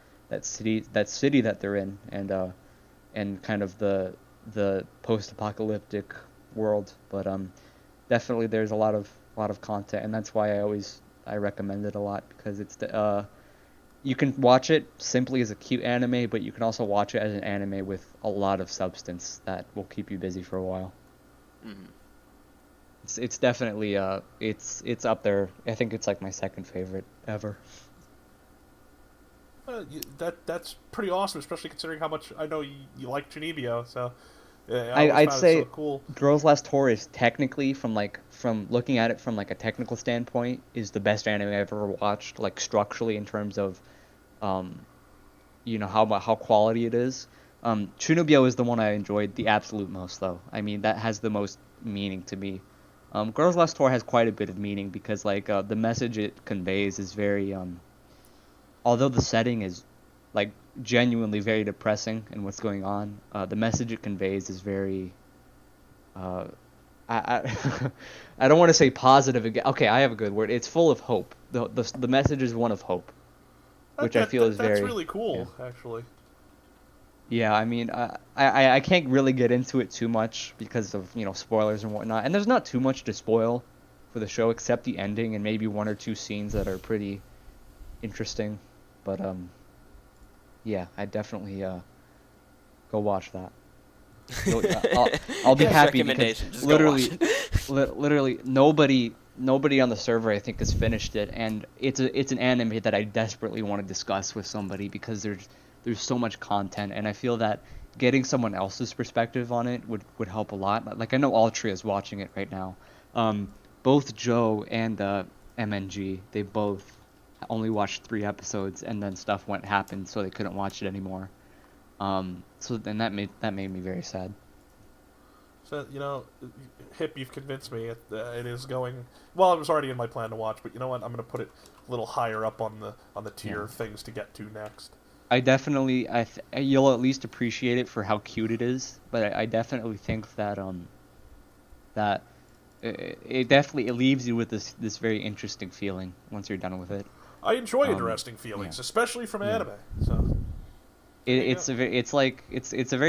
city that they're in, and kind of the post-apocalyptic world. But definitely there's a lot of content, and that's why I recommend it a lot, because it's you can watch it simply as a cute anime, but you can also watch it as an anime with a lot of substance that will keep you busy for a while. Mm-hmm. It's definitely it's up there. I think it's like my second favorite ever. That's pretty awesome, especially considering how much I know you like Genebio. So I'd say so cool. Girls Last Tour is technically from looking at it from like a technical standpoint is the best anime I've ever watched, like structurally in terms of how quality it is. Chunibyo is the one I enjoyed the absolute most, though. I mean, that has the most meaning to me. Girls Last Tour has quite a bit of meaning because like the message it conveys is very although the setting is like genuinely very depressing in what's going on, the message it conveys is very I I don't want to say positive again. Okay, I have a good word. It's full of hope. The message is one of hope, which I feel is very... That's really cool, actually. Yeah, I mean, I can't really get into it too much because of, spoilers and whatnot. And there's not too much to spoil for the show except the ending and maybe 1 or 2 scenes that are pretty interesting. But, yeah, I definitely go watch that. I'll be happy because literally nobody on the server I think has finished it, and it's an anime that I desperately want to discuss with somebody because there's so much content, and I feel that getting someone else's perspective on it would help a lot. Like I know Altria is watching it right now. Both Joe and MNG, they both only watched 3 episodes, and then stuff happened, so they couldn't watch it anymore. So then that made me very sad. So, Hip, you've convinced me. It is going. Well, it was already in my plan to watch, but you know what? I'm going to put it a little higher up on the tier of things to get to next. I definitely, you'll at least appreciate it for how cute it is, but I definitely think that that it definitely leaves you with this very interesting feeling once you're done with it. I enjoy interesting feelings, especially from anime. So. It's a very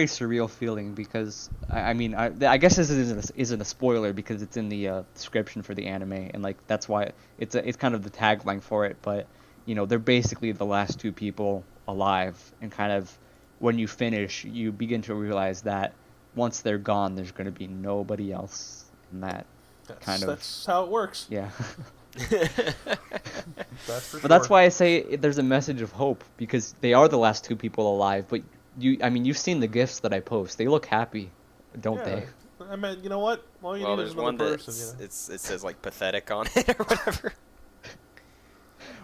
surreal feeling because I guess this isn't a spoiler because it's in the description for the anime, and like that's why it's kind of the tagline for it. But they're basically the last 2 people alive, and kind of when you finish, you begin to realize that once they're gone, there's going to be nobody else, and that's how it works. Yeah. That's for But that's why I say there's a message of hope, because they are the last 2 people alive. But you've seen the gifs that I post. They look happy, don't they? I mean, you know what? All you need is another person. It says like pathetic on it or whatever.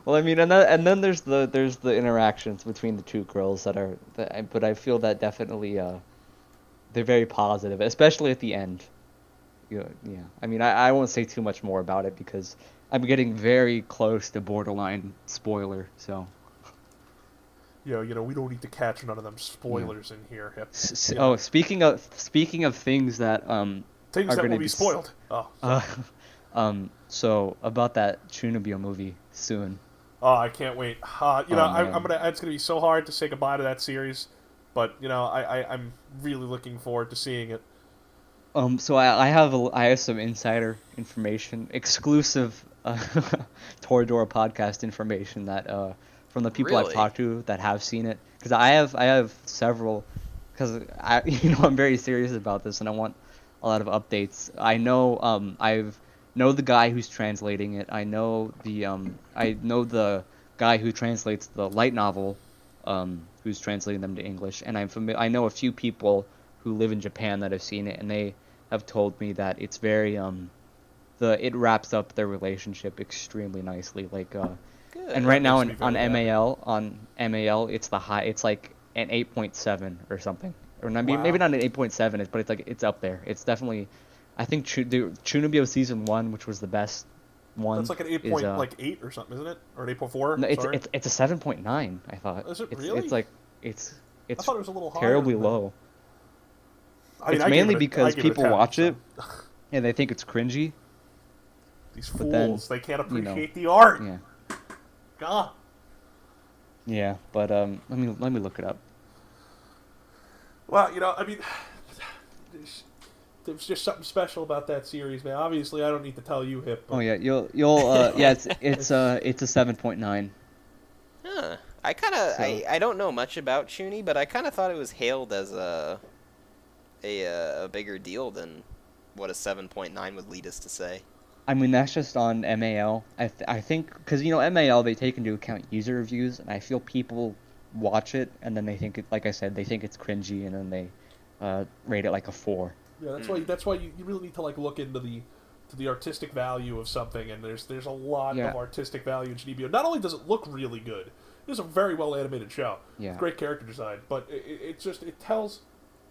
Well, I mean, and then there's the interactions between the 2 girls but I feel that definitely they're very positive, especially at the end. Yeah. I mean, I won't say too much more about it because I'm getting very close to borderline spoiler. So. We don't need to catch none of them spoilers in here. Hip. Oh, speaking of things that things that will be spoiled. So about that Chunibyo movie soon. Oh, I can't wait. It's gonna be so hard to say goodbye to that series, but I'm really looking forward to seeing it. So I have some insider information, exclusive Toradora podcast information that from the people I've talked to that have seen it, because I have several, because I'm very serious about this and I want a lot of updates. I know know the guy who's translating it. I know the guy who translates the light novel, who's translating them to English, and I know a few people who live in Japan that have seen it, and they have told me that it's very it wraps up their relationship extremely nicely. Like Good. And right now on MAL it's it's like an 8.7 or something, or maybe not an 8.7, but it's like it's up there. It's definitely, I think the Chunibyo season 1, which was the best one. That's like an 8 or something, isn't it? Or an 8.4? No, it's a 7.9. I thought. Is it really? It's like it's I thought it was a little terribly low. It's mainly because people watch it and they think it's cringy. These fools, they can't appreciate the art. Yeah. God. Yeah, but let me look it up. Well, there's just something special about that series, man. Obviously, I don't need to tell you, Hip. But... Oh yeah, you'll yeah, it's a 7.9. Huh. I don't know much about Chuni, but I kind of thought it was hailed as a bigger deal than what a 7.9 would lead us to say. I mean, that's just on MAL. I think because MAL, they take into account user reviews, and I feel people watch it and then they think like I said, they think it's cringy, and then they rate it like a 4. Yeah, that's why you really need to look into the artistic value of something, and there's a lot of artistic value in Chunibyo. Not only does it look really good, it is a very well animated show. Yeah. Great character design, but it tells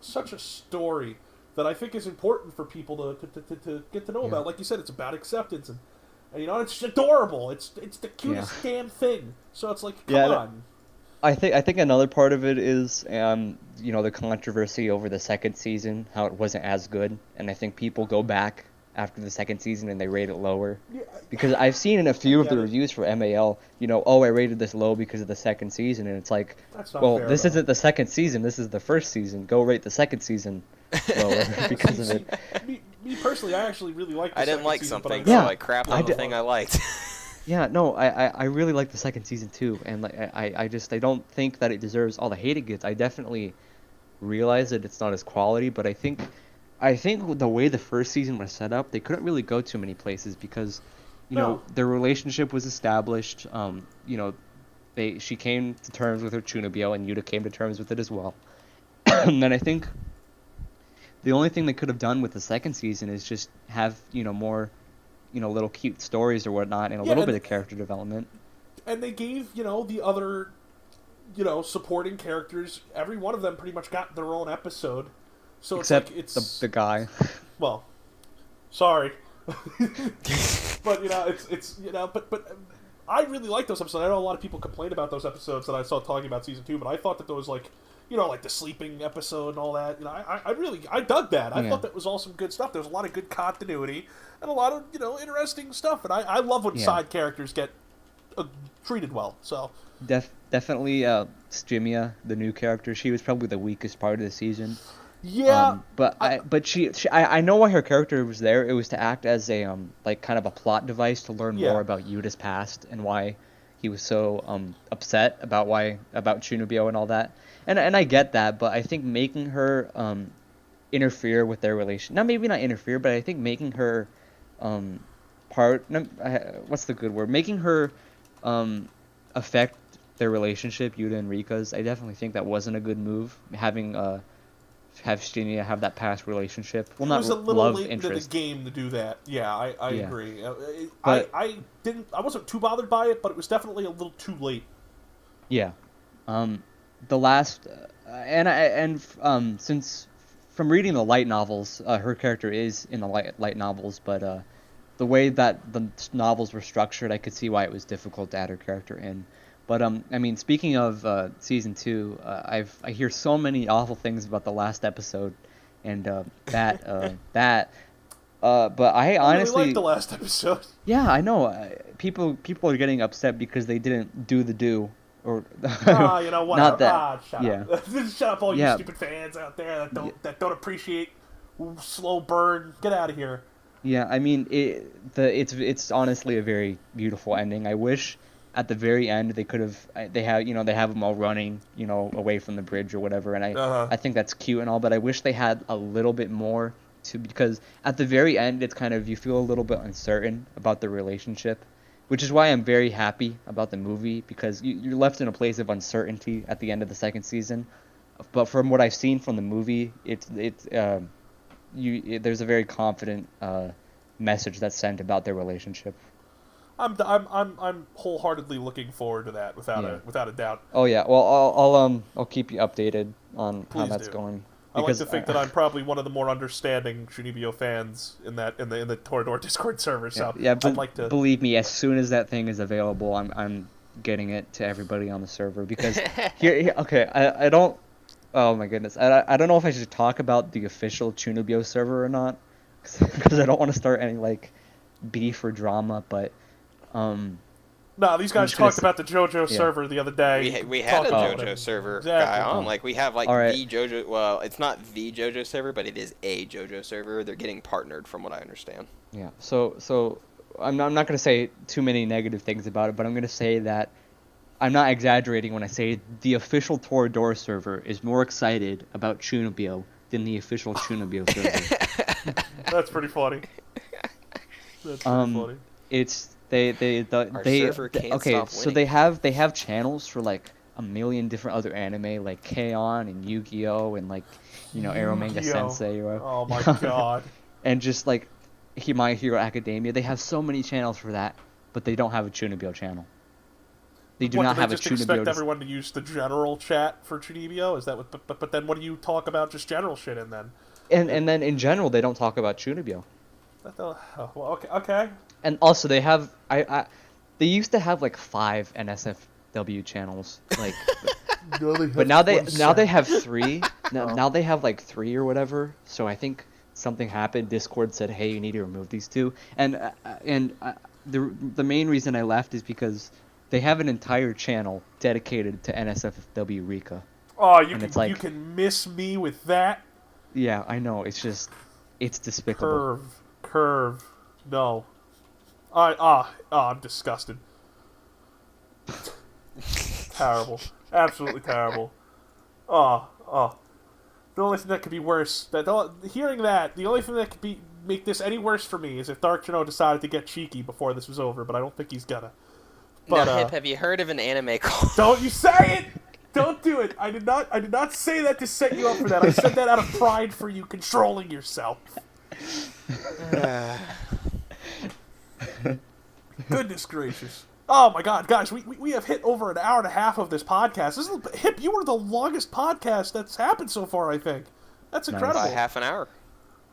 such a story that I think is important for people to get to know about. Like you said, it's about acceptance, and it's just adorable. It's the cutest damn thing. So it's like, come on. I think another part of it is the controversy over the second season, how it wasn't as good, and I think people go back after the second season and they rate it lower. Yeah, because I've seen in a few of the reviews for MAL, I rated this low because of the second season, and it's like, well, this isn't the second season, this is the first season. Go rate the second season lower because of it. Me personally, I actually really liked the I didn't like season, something, so I crapped on the thing I liked. Yeah, no, I really like the second season too, and I don't think that it deserves all the hate it gets. I definitely realize that it's not as quality, but I think the way the first season was set up, they couldn't really go too many places because, their relationship was established. she came to terms with her Chunibyo, and Yuta came to terms with it as well. And then I think the only thing they could have done with the second season is just have, more, little cute stories or whatnot, and a little bit of character development. And they gave, the other, supporting characters, every one of them pretty much got their own episode. So except it's the guy. Well, sorry. But, but I really like those episodes. I know a lot of people complain about those episodes that I saw talking about season 2, but I thought that those, like the sleeping episode and all that. I dug that. I thought that was all some good stuff. There's a lot of good continuity and a lot of, interesting stuff. And I love when side characters get treated well. So definitely Stimia, the new character, she was probably the weakest part of the season. Yeah, but I know why her character was there. It was to act as a kind of a plot device to learn more about Yuta's past and why he was so upset about Chunibyo and all that. And I get that, but I think making her interfere with their relation, maybe not interfere, but I think making her what's the good word? Making her affect their relationship, Yuta and Rika's. I definitely think that wasn't a good move. Having have Shinya have that past relationship. Well, not love interest. It was a little late into the game to do that. Yeah, I agree. But I wasn't too bothered by it, but it was definitely a little too late. Yeah. The last since from reading the light novels, her character is in the light novels, but the way that the novels were structured, I could see why it was difficult to add her character in. But speaking of season 2, I hear so many awful things about the last episode, and but I honestly really liked the last episode. Yeah, I know. People are getting upset because they didn't do or whatever. Not that. Shut up. Shut up, all you stupid fans out there that don't appreciate slow burn. Get out of here. Yeah, it's honestly a very beautiful ending. I wish at the very end they could have they have them all running away from the bridge or whatever, and I think that's cute and all, but I wish they had a little bit more because at the very end it's kind of, you feel a little bit uncertain about the relationship, which is why I'm very happy about the movie, because you're left in a place of uncertainty at the end of the second season. But from what I've seen from the movie, there's a very confident message that's sent about their relationship. I'm wholeheartedly looking forward to that without a doubt. Oh yeah, well I'll keep you updated on how that's going. I like to think that I'm probably one of the more understanding Chunibyo fans in the Toradora Discord server. So I'd like to believe me, as soon as that thing is available, I'm getting it to everybody on the server, because I don't. Oh my goodness, I don't know if I should talk about the official Chunibyo server or not, because I don't want to start any beef or drama, but. No, these guys talked about the JoJo server the other day. We had a JoJo server guy on. We have the JoJo. Well, it's not the JoJo server, but it is a JoJo server. They're getting partnered, from what I understand. Yeah. So I'm not going to say too many negative things about it, but I'm going to say that I'm not exaggerating when I say the official Toradora server is more excited about Chunibyo than the official Chunibyo server. That's pretty funny. That's pretty funny. It's. So they have channels for a million different other anime, like K-On! And Yu-Gi-Oh! And Arrow Manga Sensei. Oh my god. And just My Hero Academia. They have so many channels for that, but they don't have a Chunibyo channel. They do not have a Chunibyo. Just expect everyone to use the general chat for Chunibyo? Is that what? But then what do you talk about just general shit in then? And then in general they don't talk about Chunibyo. Okay. And also they have they used to have 5 NSFW channels, but now they have 3. Now they have 3 or whatever. So I think something happened. Discord said, "Hey, you need to remove these 2." And the main reason I left is because they have an entire channel dedicated to NSFW Rika. Oh, you can miss me with that? Yeah, I know. It's despicable. Curve. No. I'm disgusted. Terrible. Absolutely terrible. The only thing that could be worse, the only thing that could make this any worse for me is if Dark Trennow decided to get cheeky before this was over, but I don't think he's gonna. But now, Hip, have you heard of an anime called? don't you say it! Don't do it! I did not say that to set you up for that. I said that out of pride for you controlling yourself. Goodness gracious. Oh my god, guys, we have hit over an hour and a half of this podcast. Hip, you were the longest podcast that's happened so far, I think. That's incredible. By half an hour.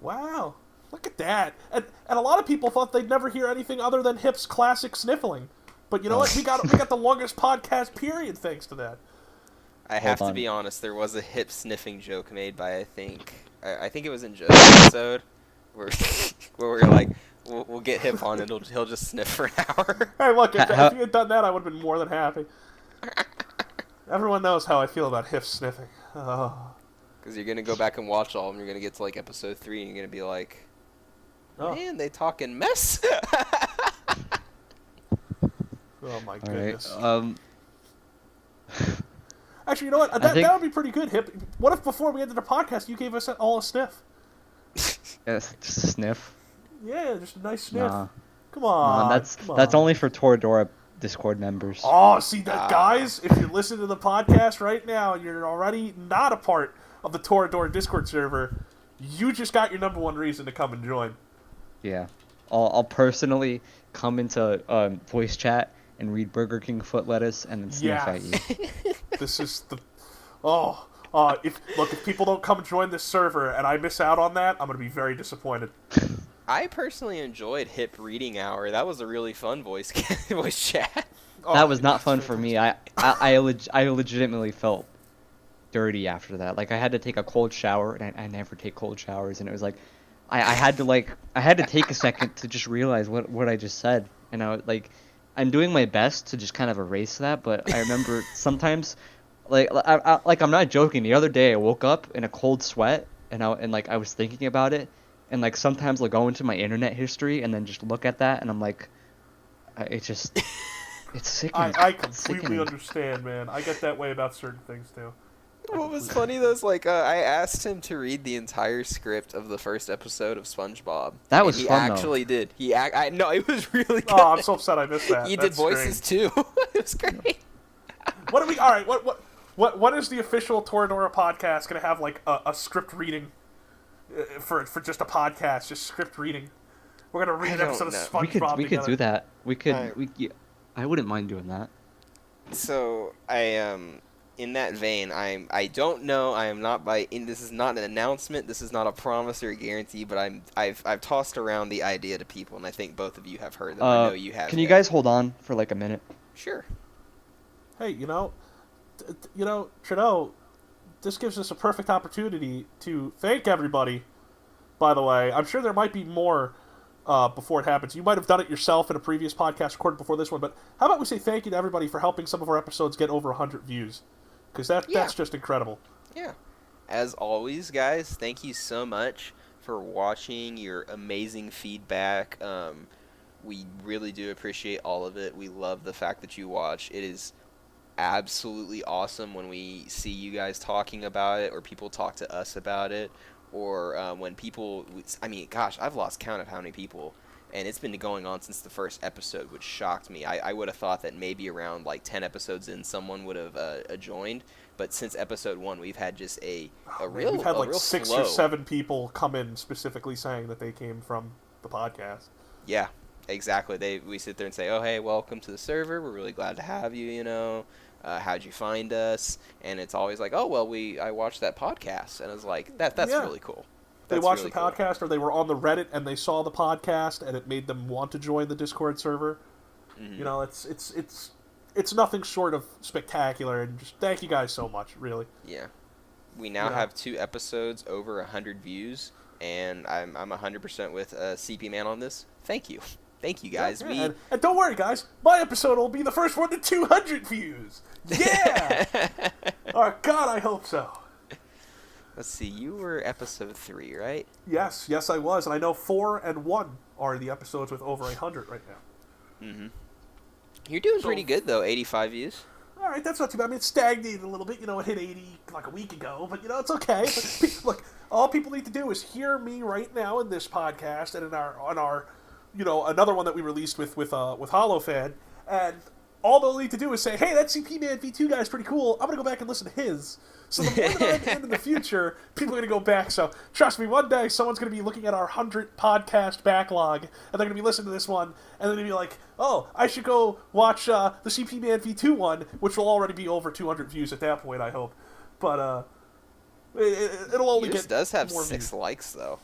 Wow. Look at that. And a lot of people thought they'd never hear anything other than Hip's classic sniffling. But you know what? We got the longest podcast period thanks to that. I have to be honest, there was a Hip sniffing joke made by, I think it was in Joe's episode, where we're like, we'll get Hip on and he'll just sniff for an hour. Hey, look, if you had done that, I would have been more than happy. Everyone knows how I feel about Hip sniffing. Oh. Because you're going to go back and watch all of them, you're going to get to like episode 3 and you're going to be like, man, they talking mess. Oh my goodness. Right. Actually, you know what? That would be pretty good, Hip. What if before we ended the podcast, you gave us all a sniff? Yes, just a sniff. Yeah, just a nice sniff. Nah. Come on. That's only for Toradora Discord members. Oh, see that, guys? If you're listening to the podcast right now and you're already not a part of the Toradora Discord server, you just got your number one reason to come and join. Yeah, I'll personally come into voice chat and read Burger King foot lettuce and then sniff at you. This is the if people don't come join this server and I miss out on that, I'm gonna be very disappointed. I personally enjoyed Hip Reading Hour. That was a really fun voice chat. That was not fun for me. I legitimately felt dirty after that. Like I had to take a cold shower, and I never take cold showers, and it was like I had to take a second to just realize what I just said, and I'm doing my best to just kind of erase that, but I remember sometimes, I'm not joking. The other day I woke up in a cold sweat, and I was thinking about it, and like sometimes I'll go into my internet history and then just look at that, and I'm like, it's sickening. I completely understand, man. I get that way about certain things too. What was funny though is I asked him to read the entire script of the first episode of SpongeBob. That was he fun, actually did. No, it was really good. Oh, I'm so upset I missed that. He did voices too. It was great. What do we? All right. What is the official Toradora podcast going to have like a script reading for just a podcast, just script reading? We're going to read an episode of SpongeBob. We could do that. I wouldn't mind doing that. So in that vein, I don't know. I am not this is not an announcement. This is not a promise or a guarantee. But I've tossed around the idea to people, and I think both of you have heard them. I know you have. Can you guys hold on for like a minute? Sure. Hey, Trennow, this gives us a perfect opportunity to thank everybody. By the way, I'm sure there might be more before it happens. You might have done it yourself in a previous podcast recorded before this one, but how about we say thank you to everybody for helping some of our episodes get over 100 views? Because that's just incredible. Yeah. As always, guys, thank you so much for watching, your amazing feedback. We really do appreciate all of it. We love the fact that you watch. It is absolutely awesome when we see you guys talking about it, or people talk to us about it, or when people... gosh, I've lost count of how many people... And it's been going on since the first episode, which shocked me. I would have thought that maybe around like 10 episodes in, someone would have joined. But since episode 1, we've had just we've had like real 6 flow. or 7 people come in specifically saying that they came from the podcast. Yeah, exactly. We sit there and say, "Oh, hey, welcome to the server. We're really glad to have you. You know, how'd you find us?" And it's always like, "Oh, well, I watched that podcast," and I was like, "That's really cool." They watched the podcast, or they were on the Reddit and they saw the podcast, and it made them want to join the Discord server. Mm-hmm. You know, it's nothing short of spectacular, and just thank you guys so much, really. Yeah, we now have 2 episodes over 100 views, and I'm 100% with CP Man on this. Thank you guys. Yeah. And don't worry, guys, my episode will be the first one to 200 views. Yeah. Oh God, I hope so. Let's see, you were episode 3, right? Yes, I was, and I know 4 and 1 are the episodes with over 100 right now. Mm-hmm. You're doing pretty good, though, 85 views. All right, that's not too bad. I mean, it stagnated a little bit. You know, it hit 80 like a week ago, but, you know, it's okay. But, look, all people need to do is hear me right now in this podcast and on our, you know, another one that we released with HoloFan, and all they'll need to do is say, hey, that CP Man V2 guy's pretty cool. I'm going to go back and listen to his. So the more that I'm in the future, people are going to go back. So trust me, one day someone's going to be looking at our 100 podcast backlog, and they're going to be listening to this one, and they're going to be like, oh, I should go watch the CP Man V2 one, which will already be over 200 views at that point, I hope. But it'll only Yours get does have more 6 views. likes, though.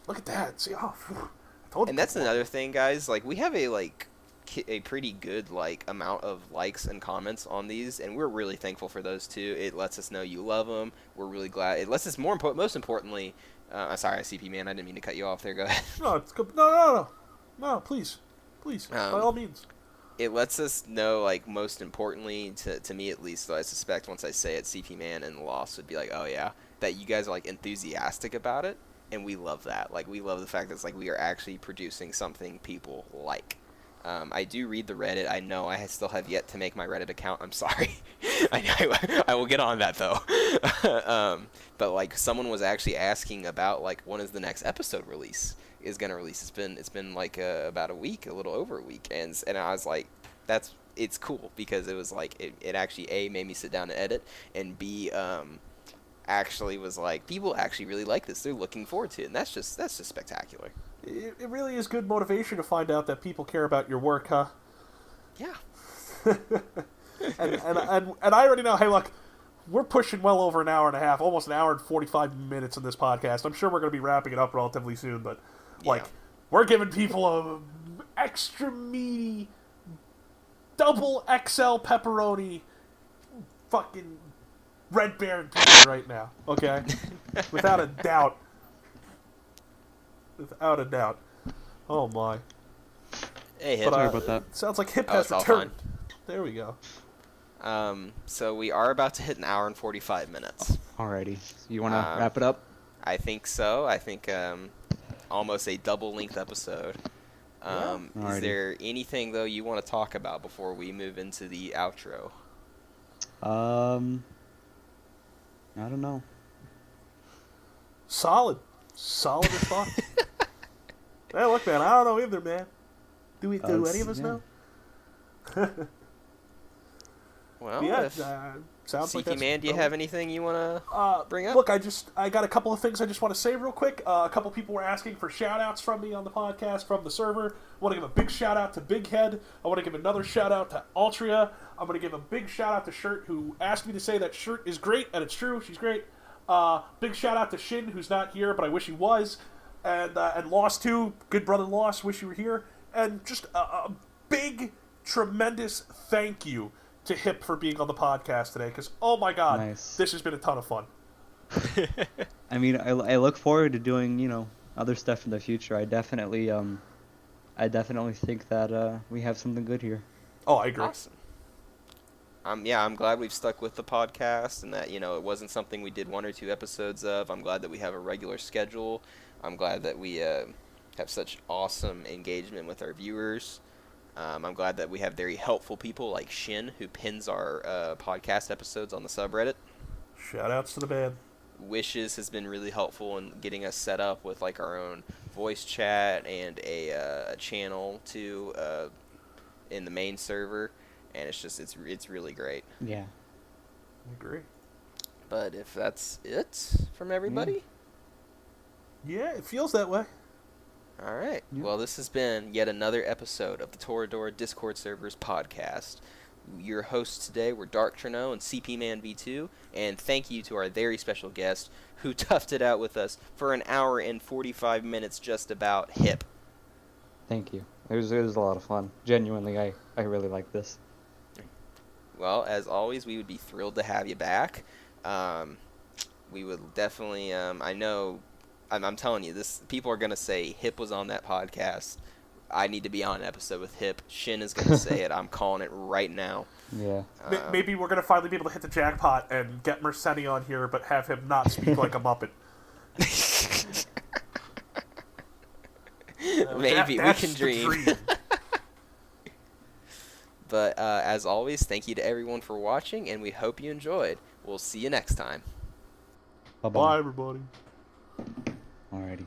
Look at that. See, oh, I told you And that's before. another thing, guys. Like, we have a pretty good amount of likes and comments on these, and we're really thankful for those too. It lets us know you love them. We're really glad. It lets us most importantly. Sorry, CP Man, I didn't mean to cut you off there. Go ahead. No, it's good. No, please, by all means. It lets us know, most importantly, to me at least, though I suspect once I say it, CP Man and Lost would be like, oh yeah, that you guys are enthusiastic about it, and we love that. We love the fact that it's we are actually producing something people like. I do read the Reddit. I know I still have yet to make my Reddit account. I'm sorry. I will get on that, though. But, someone was actually asking about, when is the next episode is going to release. It's been about a week, a little over a week. And I was like, it's cool because it was, it actually, A, made me sit down and edit, and B, actually was people actually really like this. They're looking forward to it, and that's just spectacular. It really is good motivation to find out that people care about your work, huh? Yeah. and I already know, hey, look, we're pushing well over an hour and a half, almost an hour and 45 minutes in this podcast. I'm sure we're going to be wrapping it up relatively soon, but, we're giving people a extra meaty, double XL pepperoni fucking Red Baron pizza right now, okay? Without a doubt. Without a doubt. Oh, my. Hey, Hip. Sorry about that. Sounds like Hip Oh, has it's all returned. There we go. So we are about to hit an hour and 45 minutes. Alrighty. You want to wrap it up? I think so. I think almost a double-length episode. Is Alrighty. there anything, though, you want to talk about before we move into the outro? I don't know. Solid response. Hey, look, man, I don't know either, man. Do any of us know? Well, Yeah, if sounds like CP that's Man, do you have anything you want to bring up? Look, I got a couple of things I just want to say real quick. A couple people were asking for shout-outs from me on the podcast, from the server. I want to give a big shout-out to Big Head. I want to give another shout-out to Altria. I'm going to give a big shout-out to Shirt, who asked me to say that Shirt is great, and it's true. She's great. Big shout-out to Shin, who's not here, but I wish he was. And Lost, too. Good brother Lost, wish you were here. And just a big, tremendous thank you to Hip for being on the podcast today, because, oh my god, Nice. this has been a ton of fun. I mean, I look forward to doing, other stuff in the future. I definitely think that we have something good here. Oh, I agree. Awesome. I'm glad we've stuck with the podcast and that, it wasn't something we did 1 or 2 episodes of. I'm glad that we have a regular schedule. I'm glad that we have such awesome engagement with our viewers. I'm glad that we have very helpful people like Shin, who pins our podcast episodes on the subreddit. Shout-outs to the band. Wishes has been really helpful in getting us set up with our own voice chat and a channel too in the main server, and it's really great. Yeah. I agree. But if that's it from everybody, Yeah, it feels that way. all right. Yeah. Well, this has been yet another episode of the Toradora Discord Servers podcast. Your hosts today were Dark Trennow and CP Man V2, and thank you to our very special guest who toughed it out with us for an hour and 45 minutes just about, Hip. Thank you. It was a lot of fun. Genuinely, I really like this. Well, as always, we would be thrilled to have you back. We would definitely, I know, I'm telling you, people are going to say Hip was on that podcast. I need to be on an episode with Hip. Shin is going to say it. I'm calling it right now. Yeah. Maybe we're going to finally be able to hit the jackpot and get Mercedes on here, but have him not speak like a Muppet. Maybe. We can the dream. But as always, thank you to everyone for watching, and we hope you enjoyed. We'll see you next time. Bye-bye. Bye, everybody. Alrighty.